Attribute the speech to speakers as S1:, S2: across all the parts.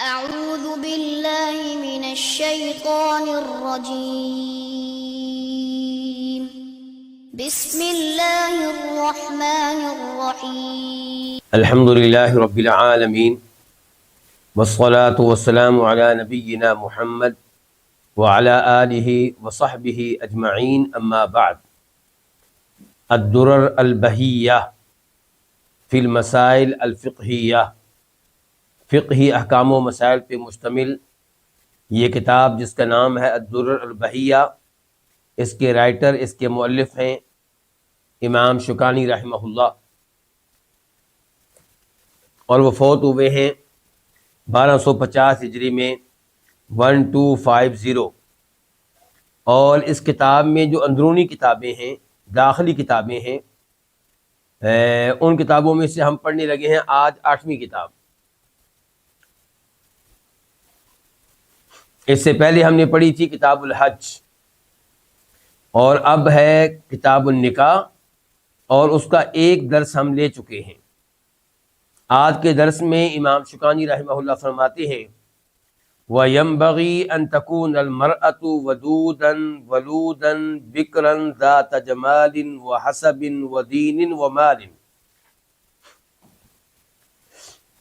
S1: أعوذ بالله من الشيطان الرجيم بسم الله الرحمن الرحيم
S2: الحمد لله رب العالمين والصلاة والسلام على نبينا محمد وعلى آله وصحبه أجمعين أما بعد الدرر البهية في المسائل الفقهية فقہی احکام و مسائل پہ مشتمل یہ کتاب جس کا نام ہے الدرر البہیہ، اس کے رائٹر، اس کے مؤلف ہیں امام شوکانی رحمہ اللہ، اور وہ فوت ہوئے ہیں 1250 ہجری میں 1250۔ اور اس کتاب میں جو اندرونی کتابیں ہیں، داخلی کتابیں ہیں، ان کتابوں میں سے ہم پڑھنے لگے ہیں آج 8ویں کتاب۔ اس سے پہلے ہم نے پڑھی تھی کتاب الحج، اور اب ہے کتاب النکاح، اور اس کا ایک درس ہم لے چکے ہیں۔ آج کے درس میں امام شوکانی رحمہ اللہ فرماتے ہیں وَيَنبَغِي أَن تَكُونَ الْمَرْأَةُ وَدُودًا وَلُودًا بِكْرًا ذَاتَ جَمَالٍ وَحَسَبٍ وَدِينٍ وَمَالٍ،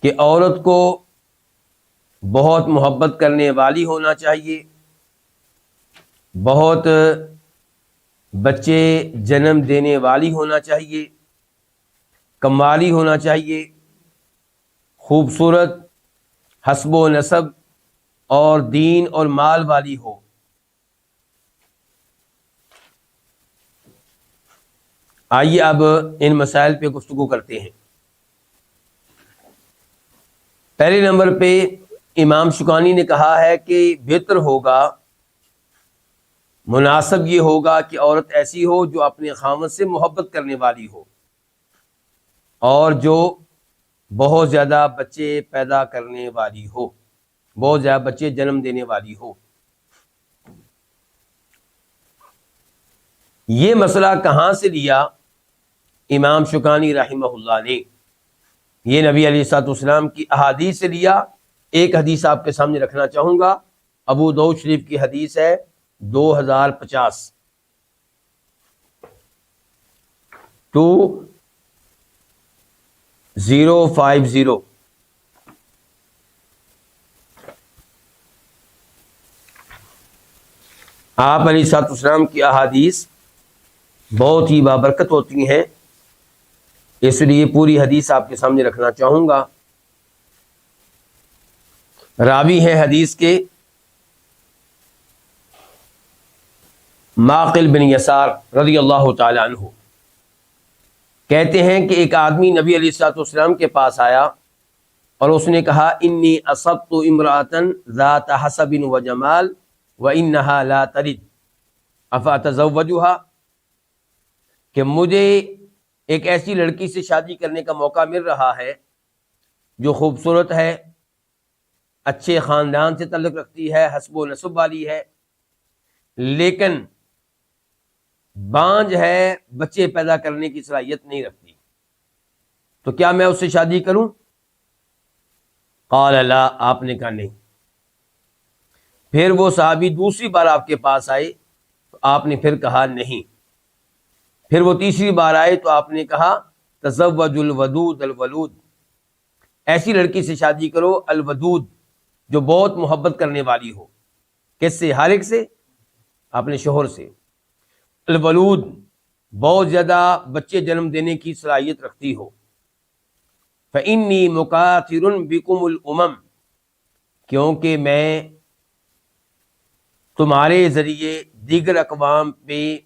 S2: کہ عورت کو بہت محبت کرنے والی ہونا چاہیے، بہت بچے جنم دینے والی ہونا چاہیے، کمالی ہونا چاہیے، خوبصورت، حسب و نسب اور دین اور مال والی ہو۔ آئیے اب ان مسائل پہ گفتگو کرتے ہیں۔ پہلے نمبر پہ امام شوکانی نے کہا ہے کہ بہتر ہوگا، مناسب یہ ہوگا کہ عورت ایسی ہو جو اپنے خاوند سے محبت کرنے والی ہو، اور جو بہت زیادہ بچے پیدا کرنے والی ہو، بہت زیادہ بچے جنم دینے والی ہو۔ یہ مسئلہ کہاں سے لیا امام شوکانی رحمہ اللہ نے؟ یہ نبی علیہ الصلوۃ والسلام کی احادیث سے لیا۔ ایک حدیث آپ کے سامنے رکھنا چاہوں گا، ابو داؤد شریف کی حدیث ہے 2050 2050۔ آپ علیہ الصلوۃ والسلام کی احادیث بہت ہی بابرکت ہوتی ہیں، اس لیے پوری حدیث آپ کے سامنے رکھنا چاہوں گا۔ راوی ہیں حدیث کے معقل بن یسار رضی اللہ تعالی عنہ، کہتے ہیں کہ ایک آدمی نبی علیہ الصلوۃ والسلام کے پاس آیا اور اس نے کہا انی اصبت امرأۃ ذات حسب وجمال وانها لا تلد افاتزوجها، کہ مجھے ایک ایسی لڑکی سے شادی کرنے کا موقع مل رہا ہے جو خوبصورت ہے، اچھے خاندان سے تعلق رکھتی ہے، حسب و نسب والی ہے، لیکن بانجھ ہے، بچے پیدا کرنے کی صلاحیت نہیں رکھتی، تو کیا میں اس سے شادی کروں؟ قال لا، آپ نے کہا نہیں۔ پھر وہ صحابی دوسری بار آپ کے پاس آئے تو آپ نے پھر کہا نہیں۔ پھر وہ تیسری بار آئے تو آپ نے کہا تزوج الودود الولود، ایسی لڑکی سے شادی کرو الودود، جو بہت محبت کرنے والی ہو۔ کس سے؟ ہر ایک سے، اپنے شوہر سے۔ الولود، بہت زیادہ بچے جنم دینے کی صلاحیت رکھتی ہو۔ فإنی مکاثر بکم الامم، کیونکہ میں تمہارے ذریعے دیگر اقوام پہ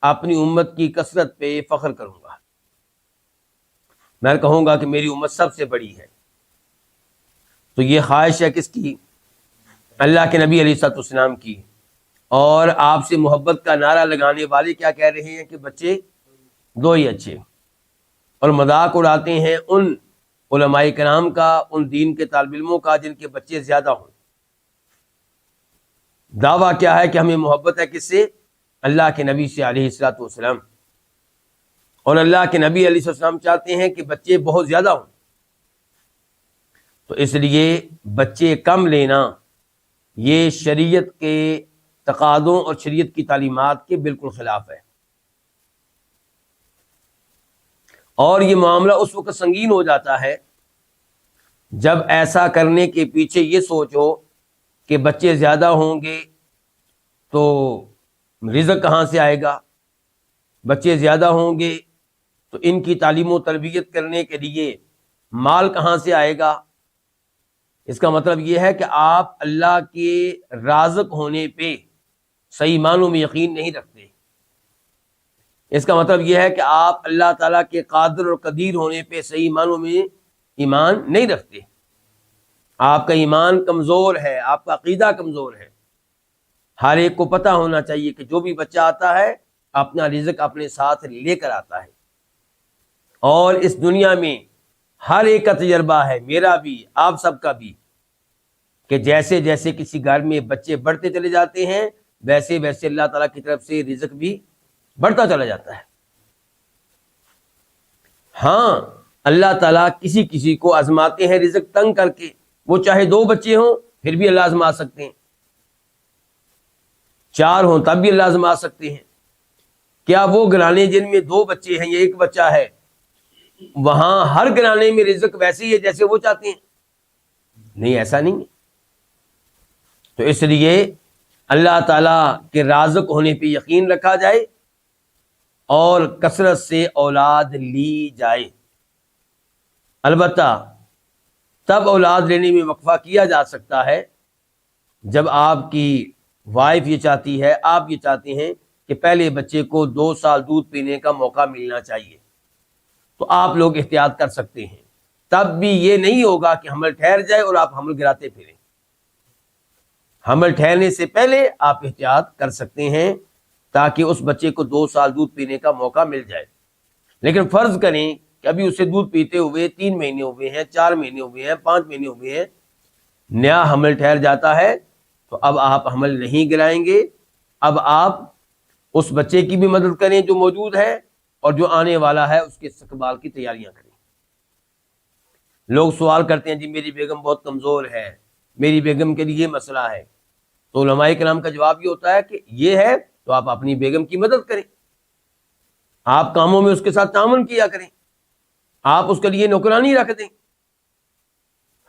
S2: اپنی امت کی کثرت پہ فخر کروں گا، میں کہوں گا کہ میری امت سب سے بڑی ہے۔ تو یہ خواہش ہے کس کی؟ اللہ کے نبی علیہ الصلوۃ والسلام کی۔ اور آپ سے محبت کا نعرہ لگانے والے کیا کہہ رہے ہیں کہ بچے دو ہی اچھے، اور مذاق اڑاتے ہیں ان علماء کرام کا، ان دین کے طالب علموں کا جن کے بچے زیادہ ہوں۔ دعویٰ کیا ہے کہ ہمیں محبت ہے کس سے؟ اللہ کے نبی سے علیہ الصلوۃ والسلام، اور اللہ کے نبی علیہ السلام چاہتے ہیں کہ بچے بہت زیادہ ہوں۔ تو اس لیے بچے کم لینا یہ شریعت کے تقاضوں اور شریعت کی تعلیمات کے بالکل خلاف ہے، اور یہ معاملہ اس وقت سنگین ہو جاتا ہے جب ایسا کرنے کے پیچھے یہ سوچ ہو کہ بچے زیادہ ہوں گے تو رزق کہاں سے آئے گا، بچے زیادہ ہوں گے تو ان کی تعلیم و تربیت کرنے کے لیے مال کہاں سے آئے گا۔ اس کا مطلب یہ ہے کہ آپ اللہ کے رازق ہونے پہ صحیح معنوں میں یقین نہیں رکھتے۔ اس کا مطلب یہ ہے کہ آپ اللہ تعالیٰ کے قادر اور قدیر ہونے پہ صحیح معنوں میں ایمان نہیں رکھتے، آپ کا ایمان کمزور ہے، آپ کا عقیدہ کمزور ہے۔ ہر ایک کو پتہ ہونا چاہیے کہ جو بھی بچہ آتا ہے اپنا رزق اپنے ساتھ لے کر آتا ہے، اور اس دنیا میں ہر ایک کا تجربہ ہے، میرا بھی آپ سب کا بھی، کہ جیسے جیسے کسی گھر میں بچے بڑھتے چلے جاتے ہیں ویسے ویسے اللہ تعالیٰ کی طرف سے رزق بھی بڑھتا چلا جاتا ہے۔ ہاں اللہ تعالیٰ کسی کسی کو آزماتے ہیں رزق تنگ کر کے، وہ چاہے 2 بچے ہوں پھر بھی اللہ آزما سکتے ہیں، 4 ہوں تب بھی اللہ آزما سکتے ہیں۔ کیا وہ گھرانے جن میں 2 بچے ہیں یا 1 بچہ ہے وہاں ہر گھرانے میں رزق ویسے ہی ہے جیسے وہ چاہتے ہیں؟ نہیں، ایسا نہیں ہے۔ تو اس لیے اللہ تعالیٰ کے رازق ہونے پہ یقین رکھا جائے اور کثرت سے اولاد لی جائے۔ البتہ تب اولاد لینے میں وقفہ کیا جا سکتا ہے جب آپ کی وائف یہ چاہتی ہے، آپ یہ چاہتے ہیں کہ پہلے بچے کو 2 سال دودھ پینے کا موقع ملنا چاہیے، تو آپ لوگ احتیاط کر سکتے ہیں۔ تب بھی یہ نہیں ہوگا کہ حمل ٹھہر جائے اور آپ حمل گراتے پھریں، حمل ٹھہرنے سے پہلے آپ احتیاط کر سکتے ہیں تاکہ اس بچے کو 2 سال دودھ پینے کا موقع مل جائے۔ لیکن فرض کریں کہ ابھی اسے دودھ پیتے ہوئے 3 مہینے ہوئے ہیں، 4 مہینے ہوئے ہیں، 5 مہینے ہوئے ہیں، نیا حمل ٹھہر جاتا ہے تو اب آپ حمل نہیں گرائیں گے، اب آپ اس بچے کی بھی مدد کریں جو موجود ہے اور جو آنے والا ہے اس کے استقبال کی تیاریاں کریں۔ لوگ سوال کرتے ہیں جی میری بیگم بہت کمزور ہے، میری بیگم کے لیے یہ مسئلہ ہے، تو علماء کرام کا جواب یہ ہوتا ہے کہ یہ ہے تو آپ اپنی بیگم کی مدد کریں، آپ کاموں میں اس کے ساتھ تعاون کیا کریں، آپ اس کے لیے نوکرانی رکھ دیں،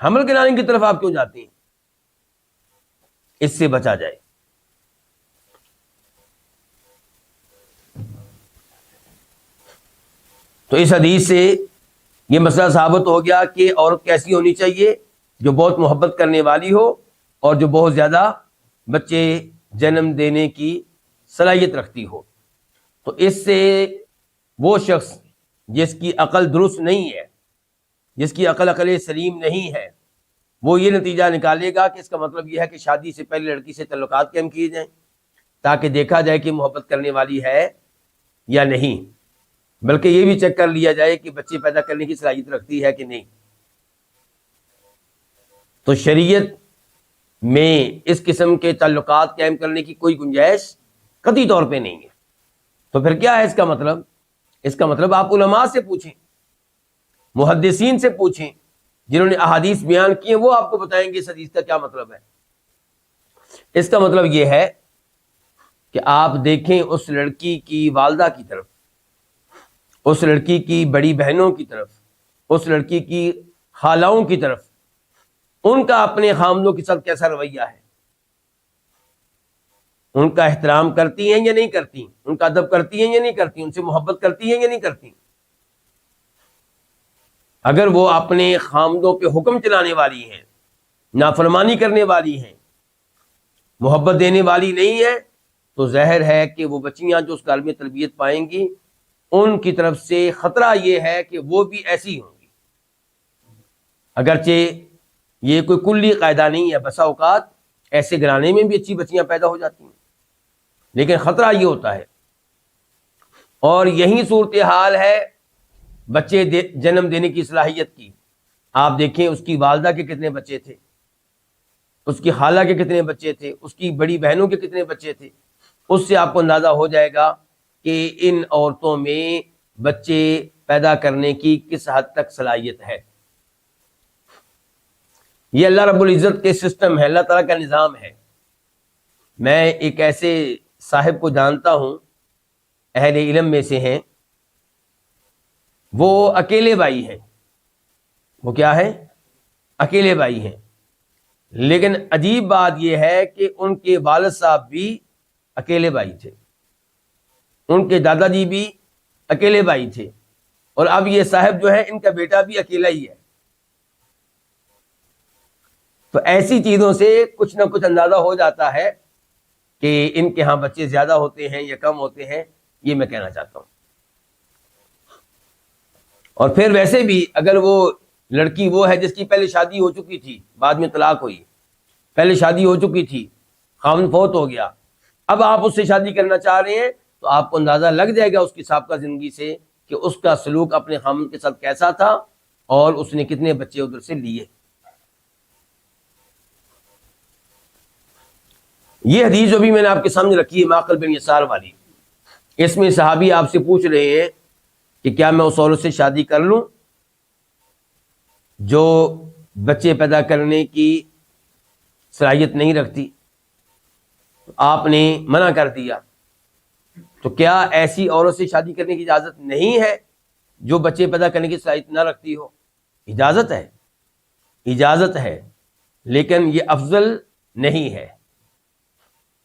S2: حمل گرانے کی طرف آپ کیوں جاتے ہیں؟ اس سے بچا جائے۔ تو اس حدیث سے یہ مسئلہ ثابت ہو گیا کہ عورت کیسی ہونی چاہیے، جو بہت محبت کرنے والی ہو اور جو بہت زیادہ بچے جنم دینے کی صلاحیت رکھتی ہو۔ تو اس سے وہ شخص جس کی عقل درست نہیں ہے، جس کی عقل سلیم نہیں ہے، وہ یہ نتیجہ نکالے گا کہ اس کا مطلب یہ ہے کہ شادی سے پہلے لڑکی سے تعلقات قائم کیے جائیں تاکہ دیکھا جائے کہ محبت کرنے والی ہے یا نہیں، بلکہ یہ بھی چیک کر لیا جائے کہ بچے پیدا کرنے کی صلاحیت رکھتی ہے کہ نہیں۔ تو شریعت میں اس قسم کے تعلقات قائم کرنے کی کوئی گنجائش قطعی طور پہ نہیں ہے۔ تو پھر کیا ہے اس کا مطلب؟ اس کا مطلب آپ علماء سے پوچھیں، محدثین سے پوچھیں، جنہوں نے احادیث بیان کی ہیں وہ آپ کو بتائیں گے اس حدیث کا کیا مطلب ہے۔ اس کا مطلب یہ ہے کہ آپ دیکھیں اس لڑکی کی والدہ کی طرف، اس لڑکی کی بڑی بہنوں کی طرف، اس لڑکی کی خالاؤں کی طرف، ان کا اپنے خامدوں کے ساتھ کیسا رویہ ہے، ان کا احترام کرتی ہیں یا نہیں کرتی، ان کا ادب کرتی ہیں یا نہیں کرتی، ان سے محبت کرتی ہیں یا نہیں کرتی۔ اگر وہ اپنے خامدوں پہ حکم چلانے والی ہیں، نافرمانی کرنے والی ہیں، محبت دینے والی نہیں ہے، تو ظاہر ہے کہ وہ بچیاں جو اس گھر میں تربیت پائیں گی ان کی طرف سے خطرہ یہ ہے کہ وہ بھی ایسی ہوں گی۔ اگرچہ یہ کوئی کلی قاعدہ نہیں ہے، بسا اوقات ایسے گھرانے میں بھی اچھی بچیاں پیدا ہو جاتی ہیں، لیکن خطرہ یہ ہوتا ہے۔ اور یہی صورتحال ہے بچے جنم دینے کی صلاحیت کی۔ آپ دیکھیں اس کی والدہ کے کتنے بچے تھے، اس کی خالہ کے کتنے بچے تھے، اس کی بڑی بہنوں کے کتنے بچے تھے، اس سے آپ کو اندازہ ہو جائے گا کہ ان عورتوں میں بچے پیدا کرنے کی کس حد تک صلاحیت ہے۔ یہ اللہ رب العزت کے سسٹم ہے، اللہ تعالیٰ کا نظام ہے۔ میں ایک ایسے صاحب کو جانتا ہوں، اہل علم میں سے ہیں، وہ اکیلے بھائی ہیں۔ وہ کیا ہے؟ اکیلے بھائی ہیں، لیکن عجیب بات یہ ہے کہ ان کے والد صاحب بھی اکیلے بھائی تھے، ان کے دادا جی بھی اکیلے بھائی تھے، اور اب یہ صاحب جو ہے ان کا بیٹا بھی اکیلا ہی ہے۔ تو ایسی چیزوں سے کچھ نہ کچھ اندازہ ہو جاتا ہے کہ ان کے ہاں بچے زیادہ ہوتے ہیں یا کم ہوتے ہیں، یہ میں کہنا چاہتا ہوں۔ اور پھر ویسے بھی اگر وہ لڑکی وہ ہے جس کی پہلے شادی ہو چکی تھی، بعد میں طلاق ہوئی، پہلے شادی ہو چکی تھی، خاوند فوت ہو گیا، اب آپ اس سے شادی کرنا چاہ رہے ہیں، تو آپ کو اندازہ لگ جائے گا اس کی سابقہ زندگی سے کہ اس کا سلوک اپنے خاوند کے ساتھ کیسا تھا اور اس نے کتنے بچے ادھر سے لیے۔ یہ حدیث جو بھی میں نے آپ کے سامنے رکھی ہے معقل بن یسار والی، اس میں صحابی آپ سے پوچھ رہے ہیں کہ کیا میں اس عورت سے شادی کر لوں جو بچے پیدا کرنے کی صلاحیت نہیں رکھتی؟ آپ نے منع کر دیا۔ تو کیا ایسی عورت سے شادی کرنے کی اجازت نہیں ہے جو بچے پیدا کرنے کی صلاحیت نہ رکھتی ہو؟ اجازت ہے، اجازت ہے، لیکن یہ افضل نہیں ہے۔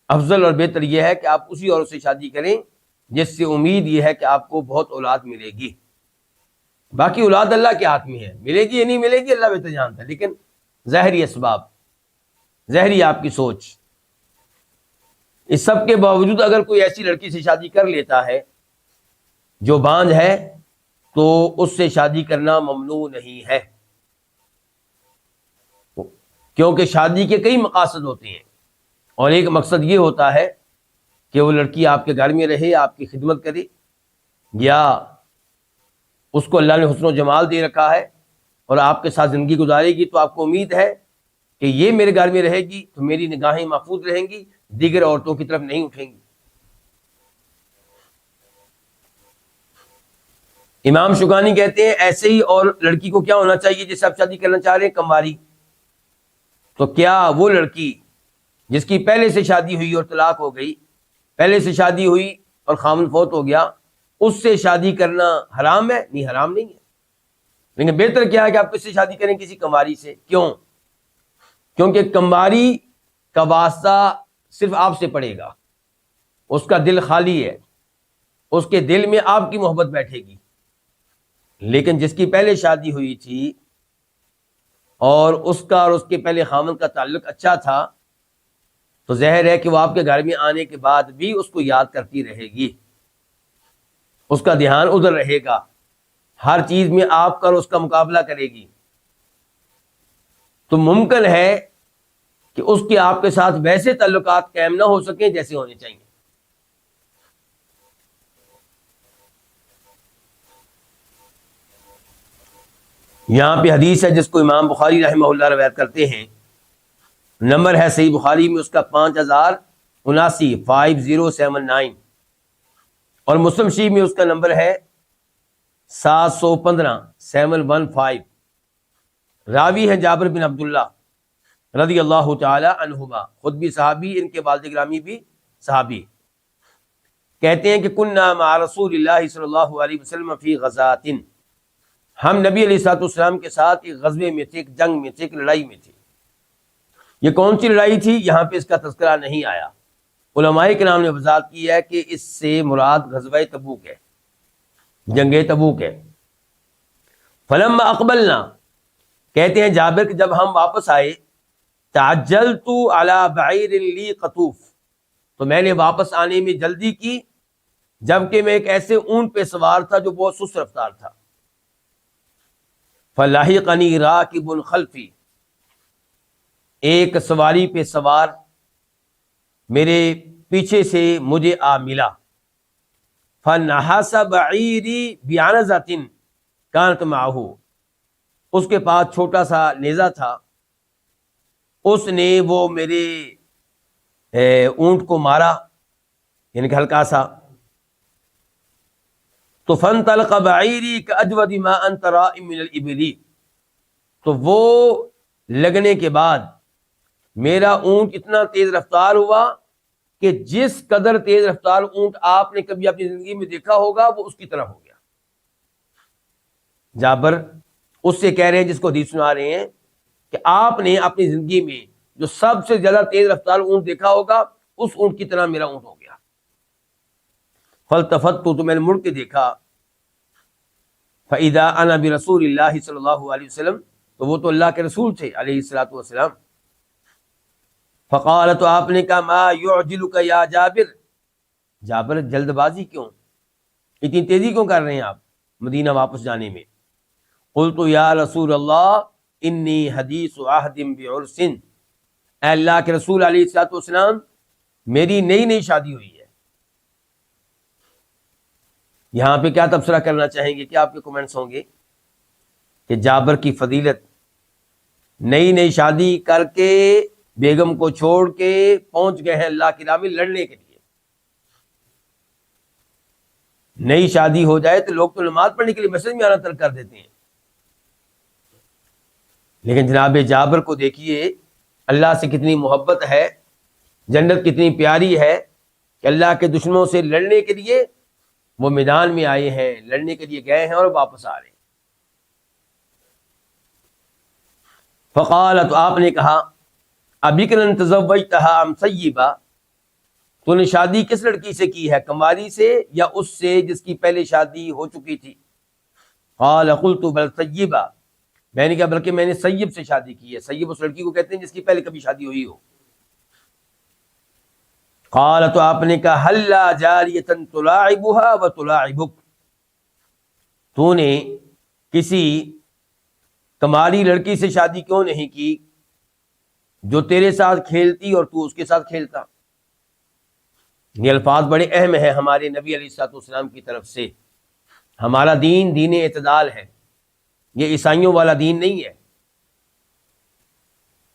S2: افضل اور بہتر یہ ہے کہ آپ اسی عورت سے شادی کریں جس سے امید یہ ہے کہ آپ کو بہت اولاد ملے گی۔ باقی اولاد اللہ کے ہاتھ میں ہے، ملے گی یا نہیں ملے گی اللہ بہتر جانتا ہے، لیکن ظاہری اسباب، ظاہری آپ کی سوچ، اس سب کے باوجود اگر کوئی ایسی لڑکی سے شادی کر لیتا ہے جو بانجھ ہے تو اس سے شادی کرنا ممنوع نہیں ہے، کیونکہ شادی کے کئی مقاصد ہوتے ہیں، اور ایک مقصد یہ ہوتا ہے کہ وہ لڑکی آپ کے گھر میں رہے، آپ کی خدمت کرے، یا اس کو اللہ نے حسن و جمال دے رکھا ہے اور آپ کے ساتھ زندگی گزارے گی، تو آپ کو امید ہے کہ یہ میرے گھر میں رہے گی تو میری نگاہیں محفوظ رہیں گی، دیگر عورتوں کی طرف نہیں اٹھیں گی۔ امام شوکانی کہتے ہیں ایسے ہی اور لڑکی کو کیا ہونا چاہیے جس سے آپ شادی کرنا چاہ رہے ہیں؟ کمواری۔ تو کیا وہ لڑکی جس کی پہلے سے شادی ہوئی اور طلاق ہو گئی، پہلے سے شادی ہوئی اور خاوند فوت ہو گیا، اس سے شادی کرنا حرام ہے؟ نہیں، حرام نہیں ہے، لیکن بہتر کیا ہے کہ آپ کس سے شادی کریں؟ کسی کمواری سے۔ کیوں؟ کیونکہ کمواری کا واسطہ صرف آپ سے پڑے گا، اس کا دل خالی ہے، اس کے دل میں آپ کی محبت بیٹھے گی۔ لیکن جس کی پہلے شادی ہوئی تھی اور اس کا اور اس کے پہلے خاوند کا تعلق اچھا تھا، تو ظاہر ہے کہ وہ آپ کے گھر میں آنے کے بعد بھی اس کو یاد کرتی رہے گی، اس کا دھیان ادھر رہے گا، ہر چیز میں آپ کا اور اس کا مقابلہ کرے گی۔ تو ممکن ہے کہ اس کے آپ کے ساتھ ویسے تعلقات قائم نہ ہو سکیں جیسے ہونے چاہیے۔ یہاں پہ حدیث ہے جس کو امام بخاری رحمہ اللہ روایت کرتے ہیں، نمبر ہے صحیح بخاری میں اس کا 5079، 5079، اور مسلم شریف میں اس کا نمبر ہے 715، 715۔ راوی ہیں جابر بن عبداللہ رضی اللہ تعالی عنہما، خود بھی صحابی، ان کے والد گرامی بھی صحابی۔ کہتے ہیں کہ کننا مع رسول اللہ صلی اللہ علیہ وسلم فی غزات، ہم نبی علیہ الصلوۃ والسلام کے ساتھ ایک غزوے میں تھے، ایک جنگ میں تھے، ایک لڑائی میں تھے۔ یہ کون سی لڑائی تھی یہاں پہ اس کا تذکرہ نہیں آیا، علماء کرام نے وضاحت کی ہے کہ اس سے مراد غزوہ تبوک ہے، جنگ تبوک ہے۔ فلما اقبلنا، کہتے ہیں جابر کہ جب ہم واپس آئے، تعجلت علی بعیر لی قطوف، تو میں نے واپس آنے میں جلدی کی جبکہ میں ایک ایسے اونٹ پہ سوار تھا جو بہت سست رفتار تھا۔ فلاحقنی راکب خلفی، ایک سواری پہ سوار میرے پیچھے سے مجھے آ ملا۔ فنحس بعیری بعنزۃ کانت معہ، اس کے پاس چھوٹا سا نیزہ تھا، اس نے وہ میرے اونٹ کو مارا، یعنی کہ ہلکا سا۔ تو فانطلق بعیری کاجود ما انت رائم من الابل، تو وہ لگنے کے بعد میرا اونٹ اتنا تیز رفتار ہوا کہ جس قدر تیز رفتار اونٹ آپ نے کبھی اپنی زندگی میں دیکھا ہوگا وہ اس کی طرح ہو گیا. جابر اس سے کہہ رہے ہیں جس کو حدیث سنا رہے ہیں کہ آپ نے اپنی زندگی میں جو سب سے زیادہ تیز رفتار اونٹ دیکھا ہوگا اس اونٹ کی طرح میرا اونٹ ہو گیا. فالتفت تو میں نے مڑ کے دیکھا فاذا انا برسول اللہ صلی اللہ علیہ وسلم، تو وہ تو اللہ کے رسول تھے علیہ الصلوۃ والسلام. فقال، تو آپ نے کہا ما یعجلک یا جابر، جابر جلد بازی کیوں، اتنی تیزی کیوں کر رہے ہیں آپ مدینہ واپس جانے میں؟ قلت یا رسول اللہ انی حدیث عہد بعرس، اے اللہ کے رسول علیہ الصلوۃ والسلام میری نئی شادی ہوئی ہے. یہاں پہ کیا تبصرہ کرنا چاہیں گے، کیا آپ کے کمنٹس ہوں گے کہ جابر کی فضیلت، نئی شادی کر کے بیگم کو چھوڑ کے پہنچ گئے ہیں اللہ کی راہ میں لڑنے کے لیے. نئی شادی ہو جائے تو لوگ تو نماز پڑھنے کے لیے مسجد میں آنا ترک کر دیتے ہیں، لیکن جناب جابر کو دیکھیے اللہ سے کتنی محبت ہے، جنت کتنی پیاری ہے کہ اللہ کے دشمنوں سے لڑنے کے لیے وہ میدان میں آئے ہیں، لڑنے کے لیے گئے ہیں اور واپس آ رہے ہیں. فقال، تو آپ نے کہا ابکرن تزوجتها ام سیبا، تو نے شادی کس لڑکی سے کی ہے، کنواری سے یا اس سے جس کی پہلے شادی ہو چکی تھی؟ قال قلت بل سیبا، میں نے کہا بلکہ میں نے سیب سے شادی کی ہے. سیب اس لڑکی کو کہتے ہیں جس کی پہلے کبھی شادی ہوئی ہو. قال، تو آپ نے کہا حلا جاریۃ تلاعبها وتلاعبک، تو نے کسی کماری لڑکی سے شادی کیوں نہیں کی جو تیرے ساتھ کھیلتی اور تو اس کے ساتھ کھیلتا؟ یہ الفاظ بڑے اہم ہیں ہمارے نبی علیہ الصلوۃ والسلام کی طرف سے. ہمارا دین اعتدال ہے، یہ عیسائیوں والا دین نہیں ہے.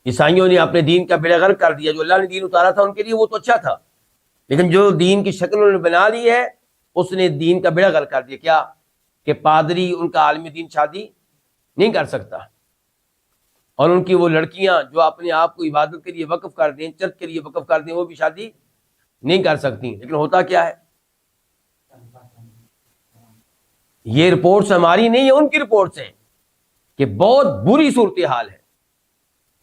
S2: عیسائیوں نے اپنے دین کا بیڑا غرق کر دیا. جو اللہ نے دین اتارا تھا ان کے لیے وہ تو اچھا تھا، لیکن جو دین کی شکل انہوں نے بنا لی ہے اس نے دین کا بیڑا غرق کر دیا. کیا کہ پادری ان کا عالم دین شادی نہیں کر سکتا، اور ان کی وہ لڑکیاں جو اپنے آپ کو عبادت کے لیے وقف کر دیں، چرچ کے لیے وقف کر دیں، وہ بھی شادی نہیں کر سکتی. لیکن ہوتا کیا ہے، یہ رپورٹس ہماری نہیں ہیں، ان کی رپورٹس ہیں کہ بہت بری صورتحال ہے،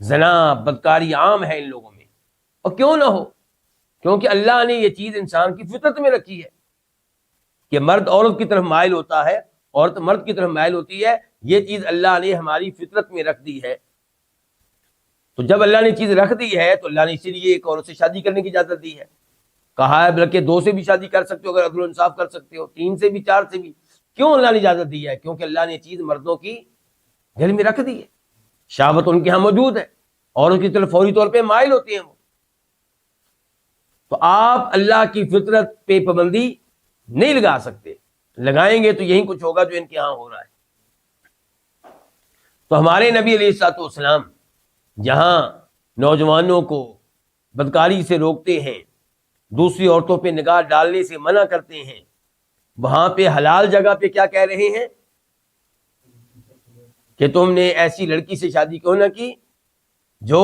S2: زنا بدکاری عام ہے ان لوگوں میں. اور کیوں نہ ہو، کیونکہ اللہ نے یہ چیز انسان کی فطرت میں رکھی ہے کہ مرد عورت کی طرف مائل ہوتا ہے، عورت مرد کی طرف مائل ہوتی ہے. یہ چیز اللہ نے ہماری فطرت میں رکھ دی ہے. تو جب اللہ نے چیز رکھ دی ہے تو اللہ نے اسی لیے ایک عورت سے شادی کرنے کی اجازت دی ہے. کہا ہے بلکہ 2 سے بھی شادی کر سکتے ہو اگر عدل و انصاف کر سکتے ہو، 3 سے بھی، 4 سے بھی. کیوں اللہ نے اجازت دی ہے؟ کیونکہ اللہ نے چیز مردوں کی دل میں رکھ دی ہے. شہوت ان کے ہاں موجود ہے، عورت کی طرف فوری طور پہ مائل ہوتے ہیں وہ. تو آپ اللہ کی فطرت پہ پابندی نہیں لگا سکتے، لگائیں گے تو یہی کچھ ہوگا جو ان کے ہاں ہو رہا ہے. تو ہمارے نبی علیہ الصلوۃ والسلام جہاں نوجوانوں کو بدکاری سے روکتے ہیں، دوسری عورتوں پہ نگاہ ڈالنے سے منع کرتے ہیں، وہاں پہ حلال جگہ پہ کیا کہہ رہے ہیں کہ تم نے ایسی لڑکی سے شادی کیوں نہ کی جو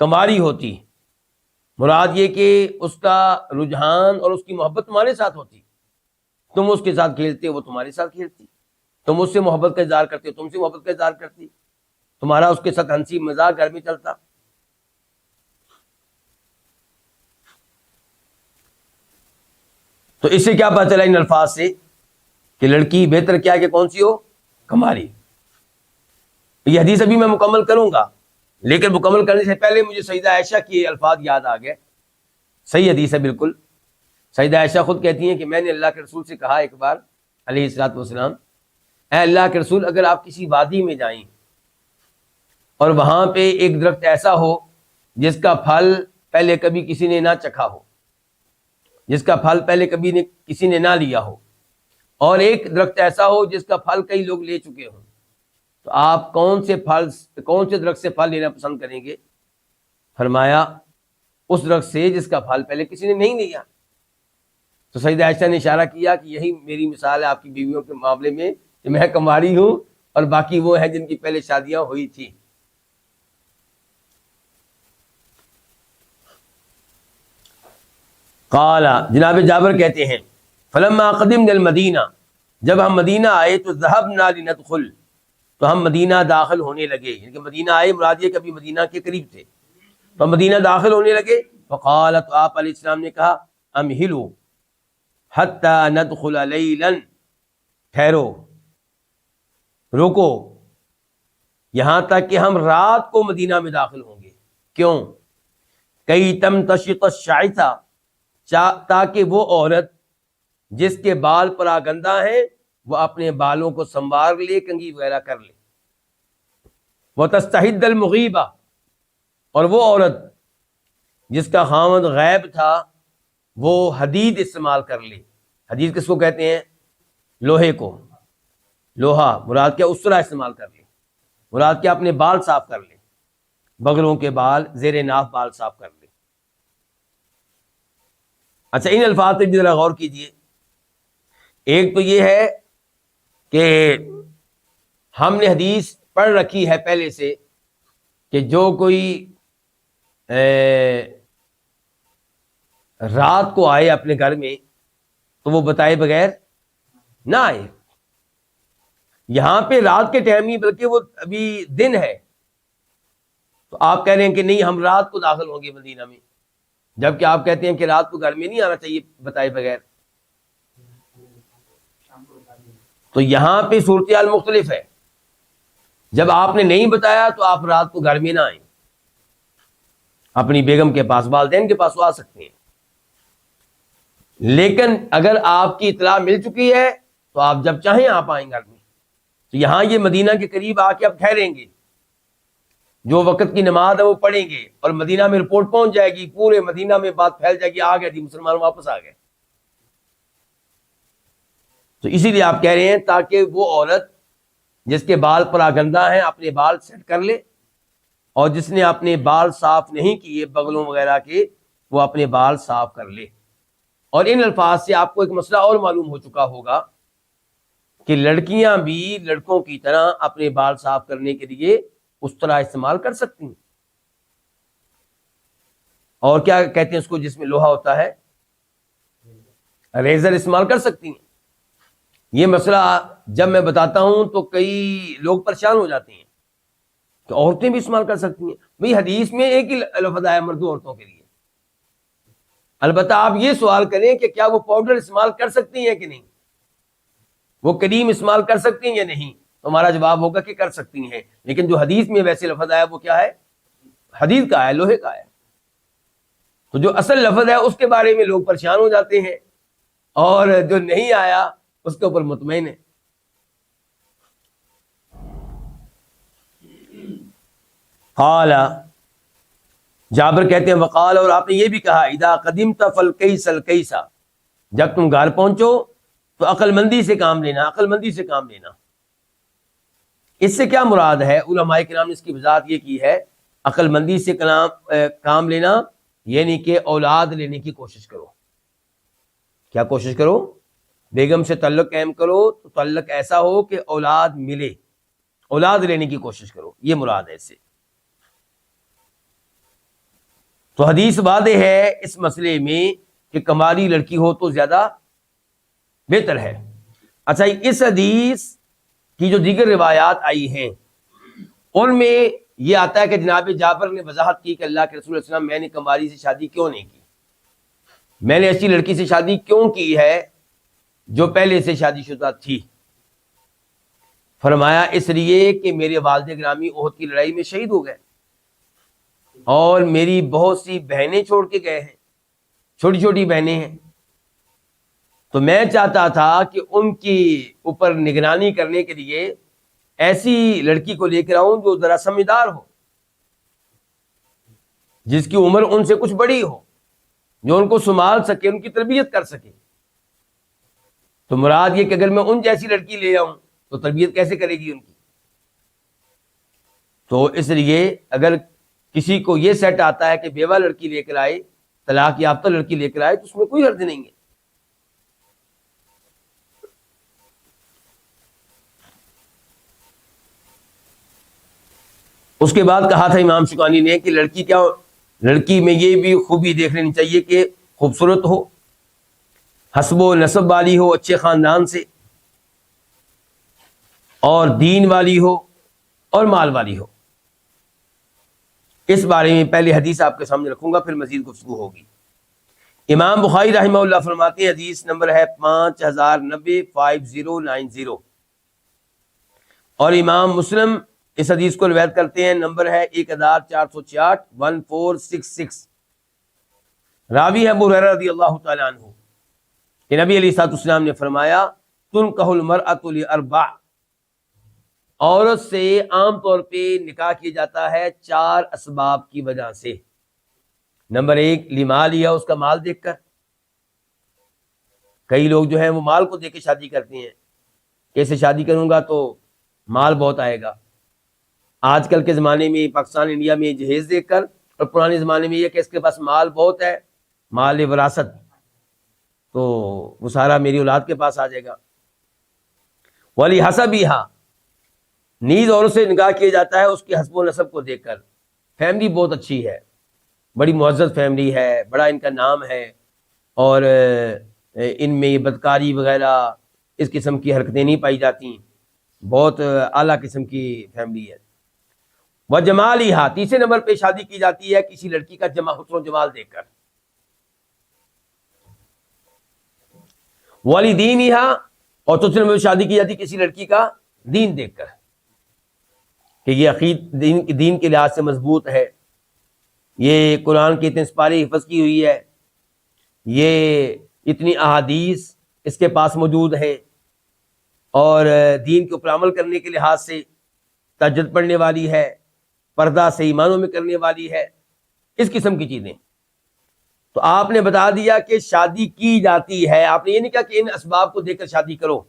S2: کماری ہوتی. مراد یہ کہ اس کا رجحان اور اس کی محبت تمہارے ساتھ ہوتی، تم اس کے ساتھ کھیلتے وہ تمہارے ساتھ کھیلتی، تم اس سے محبت کا اظہار کرتے تم سے محبت کا اظہار کرتی، تمہارا اس کے ساتھ ہنسی مذاق گھر میں چلتا. تو اس سے کیا پتہ چلا ان الفاظ سے کہ لڑکی بہتر کیا کہ کون سی ہو، کماری. یہ حدیث ابھی میں مکمل کروں گا، لیکن مکمل کرنے سے پہلے مجھے سیدہ عائشہ کی الفاظ یاد آ گئے. صحیح حدیث ہے بالکل. سیدہ عائشہ خود کہتی ہیں کہ میں نے اللہ کے رسول سے کہا ایک بار علیہ الصلوۃ والسلام، اے اللہ کے رسول، اگر آپ کسی وادی میں جائیں اور وہاں پہ ایک درخت ایسا ہو جس کا پھل پہلے کبھی کسی نے نہ چکھا ہو، جس کا پھل پہلے کبھی کسی نے نہ لیا ہو، اور ایک درخت ایسا ہو جس کا پھل کئی لوگ لے چکے ہوں، تو آپ کون سے درخت سے پھل لینا پسند کریں گے؟ فرمایا اس درخت سے جس کا پھل پہلے کسی نے نہیں لیا. تو سیدہ عائشہ نے اشارہ کیا کہ یہی میری مثال ہے آپ کی بیویوں کے معاملے میں کہ میں کماری ہوں اور باقی وہ ہیں جن کی پہلے شادیاں ہوئی تھی. قال جناب جابر کہتے ہیں فلما قدمنا المدینہ، جب ہم مدینہ آئے تو ذهبنا لندخل، تو ہم مدینہ داخل ہونے لگے، یعنی کہ مدینہ آئے مراد یہ کبھی مدینہ کے قریب تھے تو ہم مدینہ داخل ہونے لگے۔ فقال، تو آپ علیہ السلام نے کہا امہلوا حتی ندخل لیلا، ٹھہرو روکو یہاں تک کہ ہم رات کو مدینہ میں داخل ہوں گے۔ کیوں؟ کئی تمتشط الشعثہ، تاکہ وہ عورت جس کے بال پراگندہ ہیں وہ اپنے بالوں کو سنوار لے، کنگھی وغیرہ کر لے۔ وتستحد المغیبہ، اور وہ عورت جس کا خاوند غائب تھا وہ حدید استعمال کر لے۔ حدید کس کو کہتے ہیں؟ لوہے کو، لوہا مراد کیا؟ اسرا استعمال کر لے، مراد کیا؟ اپنے بال صاف کر لے، بغلوں کے بال، زیر ناف بال صاف کر لے۔ اچھا ان الفاظ پہ بھی ذرا غور کیجئے۔ ایک تو یہ ہے کہ ہم نے حدیث پڑھ رکھی ہے پہلے سے کہ جو کوئی رات کو آئے اپنے گھر میں تو وہ بتائے بغیر نہ آئے۔ یہاں پہ رات کے ٹائم ہی بلکہ وہ ابھی دن ہے، تو آپ کہہ رہے ہیں کہ نہیں ہم رات کو داخل ہوں گے مدینہ میں، جبکہ آپ کہتے ہیں کہ رات کو گھر میں نہیں آنا چاہیے بتائے بغیر۔ تو یہاں پہ صورتحال مختلف ہے، جب آپ نے نہیں بتایا تو آپ رات کو گھر میں نہ آئیں، اپنی بیگم کے پاس، والدین کے پاس وہ آ سکتے ہیں، لیکن اگر آپ کی اطلاع مل چکی ہے تو آپ جب چاہیں آپ آئیں گھر میں۔ تو یہاں یہ مدینہ کے قریب آ کے اب ٹھہریں گے، جو وقت کی نماز ہے وہ پڑھیں گے، اور مدینہ میں رپورٹ پہنچ جائے گی، پورے مدینہ میں بات پھیل جائے گی، آ گئے جی مسلمان واپس آ گئے۔ تو اسی لیے آپ کہہ رہے ہیں تاکہ وہ عورت جس کے بال پراگندہ ہیں اپنے بال سیٹ کر لے، اور جس نے اپنے بال صاف نہیں کیے بغلوں وغیرہ کے وہ اپنے بال صاف کر لے۔ اور ان الفاظ سے آپ کو ایک مسئلہ اور معلوم ہو چکا ہوگا کہ لڑکیاں بھی لڑکوں کی طرح اپنے بال صاف کرنے کے لیے اس طرح استعمال کر سکتی ہیں، اور کیا کہتے ہیں اس کو جس میں لوہا ہوتا ہے، ریزر استعمال کر سکتی ہیں۔ یہ مسئلہ جب میں بتاتا ہوں تو کئی لوگ پریشان ہو جاتے ہیں کہ عورتیں بھی استعمال کر سکتی ہیں۔ بھئی حدیث میں ایک ہی لفظ ہے مردوں عورتوں کے لیے، البتہ آپ یہ سوال کریں کہ کیا وہ پاؤڈر استعمال کر سکتی ہیں کہ نہیں، وہ کریم استعمال کر سکتی ہیں یا نہیں، تو ہمارا جواب ہوگا کہ کر سکتی ہیں، لیکن جو حدیث میں ویسے لفظ آیا وہ کیا ہے؟ حدید کا ہے، لوہے کا ہے۔ تو جو اصل لفظ ہے اس کے بارے میں لوگ پریشان ہو جاتے ہیں، اور جو نہیں آیا اس کے اوپر مطمئن ہے۔ قال، جابر کہتے ہیں وقال، اور آپ نے یہ بھی کہا اذا قدمت فالکیس الکیسا، جب تم گھر پہنچو تو عقل مندی سے کام لینا، عقل مندی سے کام لینا۔ اس سے کیا مراد ہے؟ علماء کرام نے اس کی وضاحت یہ کی ہے، عقل مندی سے کام لینا یعنی کہ اولاد لینے کی کوشش کرو۔ کیا کوشش کرو؟ بیگم سے تعلق قائم کرو تو تعلق ایسا ہو کہ اولاد ملے، اولاد لینے کی کوشش کرو، یہ مراد ہے اس سے۔ تو حدیث واضح ہے اس مسئلے میں کہ کماری لڑکی ہو تو زیادہ بہتر ہے۔ اچھا اس حدیث کی جو دیگر روایات آئی ہیں ان میں یہ آتا ہے کہ جناب جابر نے وضاحت کی کہ اللہ کے رسول صلی اللہ علیہ وسلم میں نے کماری سے شادی کیوں نہیں کی، میں نے ایسی لڑکی سے شادی کیوں کی ہے جو پہلے سے شادی شدہ تھی۔ فرمایا اس لیے کہ میرے والد گرامی احد کی لڑائی میں شہید ہو گئے، اور میری بہت سی بہنیں چھوڑ کے گئے ہیں، چھوٹی چھوٹی بہنیں ہیں، تو میں چاہتا تھا کہ ان کی اوپر نگرانی کرنے کے لیے ایسی لڑکی کو لے کر آؤں جو ذرا سمجھدار ہو، جس کی عمر ان سے کچھ بڑی ہو، جو ان کو سنبھال سکے، ان کی تربیت کر سکے۔ تو مراد یہ کہ اگر میں ان جیسی لڑکی لے آؤں تو تربیت کیسے کرے گی ان کی؟ تو اس لیے اگر کسی کو یہ سیٹ آتا ہے کہ بیوہ لڑکی لے کر آئے، طلاق یافتہ لڑکی لے کر آئے، تو اس میں کوئی حرج نہیں ہے۔ اس کے بعد کہا تھا امام شوکانی نے کہ لڑکی میں یہ بھی خوبی دیکھ لینی چاہیے کہ خوبصورت ہو، حسب و نسب والی ہو، اچھے خاندان سے، اور دین والی ہو اور مال والی ہو۔ اس بارے میں پہلے حدیث آپ کے سامنے رکھوں گا، پھر مزید گفتگو ہوگی۔ امام بخاری رحمہ اللہ فرماتے ہیں، حدیث نمبر ہے 5090 اور امام مسلم اس حدیث کو روایت کرتے ہیں، نمبر ہے 1466 1466۔ راوی ہے ابو ہریرہ رضی اللہ تعالیٰ عنہ کہ نبی علیہ الصلوۃ والسلام نے فرمایا، تنکح المرأۃ لاربع، عورت سے عام طور پہ نکاح کیا جاتا ہے 4 اسباب کی وجہ سے۔ نمبر 1 لمالیا، اس کا مال دیکھ کر۔ کئی لوگ جو ہیں وہ مال کو دیکھ کے شادی کرتے ہیں، کیسے شادی کروں گا تو مال بہت آئے گا۔ آج کل کے زمانے میں پاکستان انڈیا میں جہیز دیکھ کر، اور پرانے زمانے میں یہ کہ اس کے پاس مال بہت ہے، مال وراثت، تو وہ سارا میری اولاد کے پاس آ جائے گا۔ ولی حسبیہا، نیز عورت سے نکاح کیا جاتا ہے اس کے حسب و نسب کو دیکھ کر۔ فیملی بہت اچھی ہے، بڑی معزز فیملی ہے، بڑا ان کا نام ہے، اور ان میں بدکاری وغیرہ اس قسم کی حرکتیں نہیں پائی جاتی، بہت اعلیٰ قسم کی فیملی ہے۔ وجمالہا، تیسرے نمبر پہ شادی کی جاتی ہے کسی لڑکی کا حسن و جمال دیکھ کر۔ ولدینہا، اور چوتھے نمبر پہ شادی کی جاتی ہے کسی لڑکی کا دین دیکھ کر، کہ یہ دین کے لحاظ سے مضبوط ہے، یہ قرآن کے اتنے سپارے حفظ کی ہوئی ہے، یہ اتنی احادیث اس کے پاس موجود ہیں، اور دین کے اوپر عمل کرنے کے لحاظ سے تہجد پڑھنے والی ہے، پردہ صحیح معنوں میں کرنے والی ہے، اس قسم کی چیزیں۔ تو آپ نے بتا دیا کہ شادی کی جاتی ہے، آپ نے یہ نہیں کہا کہ ان اسباب کو دیکھ کر شادی کرو،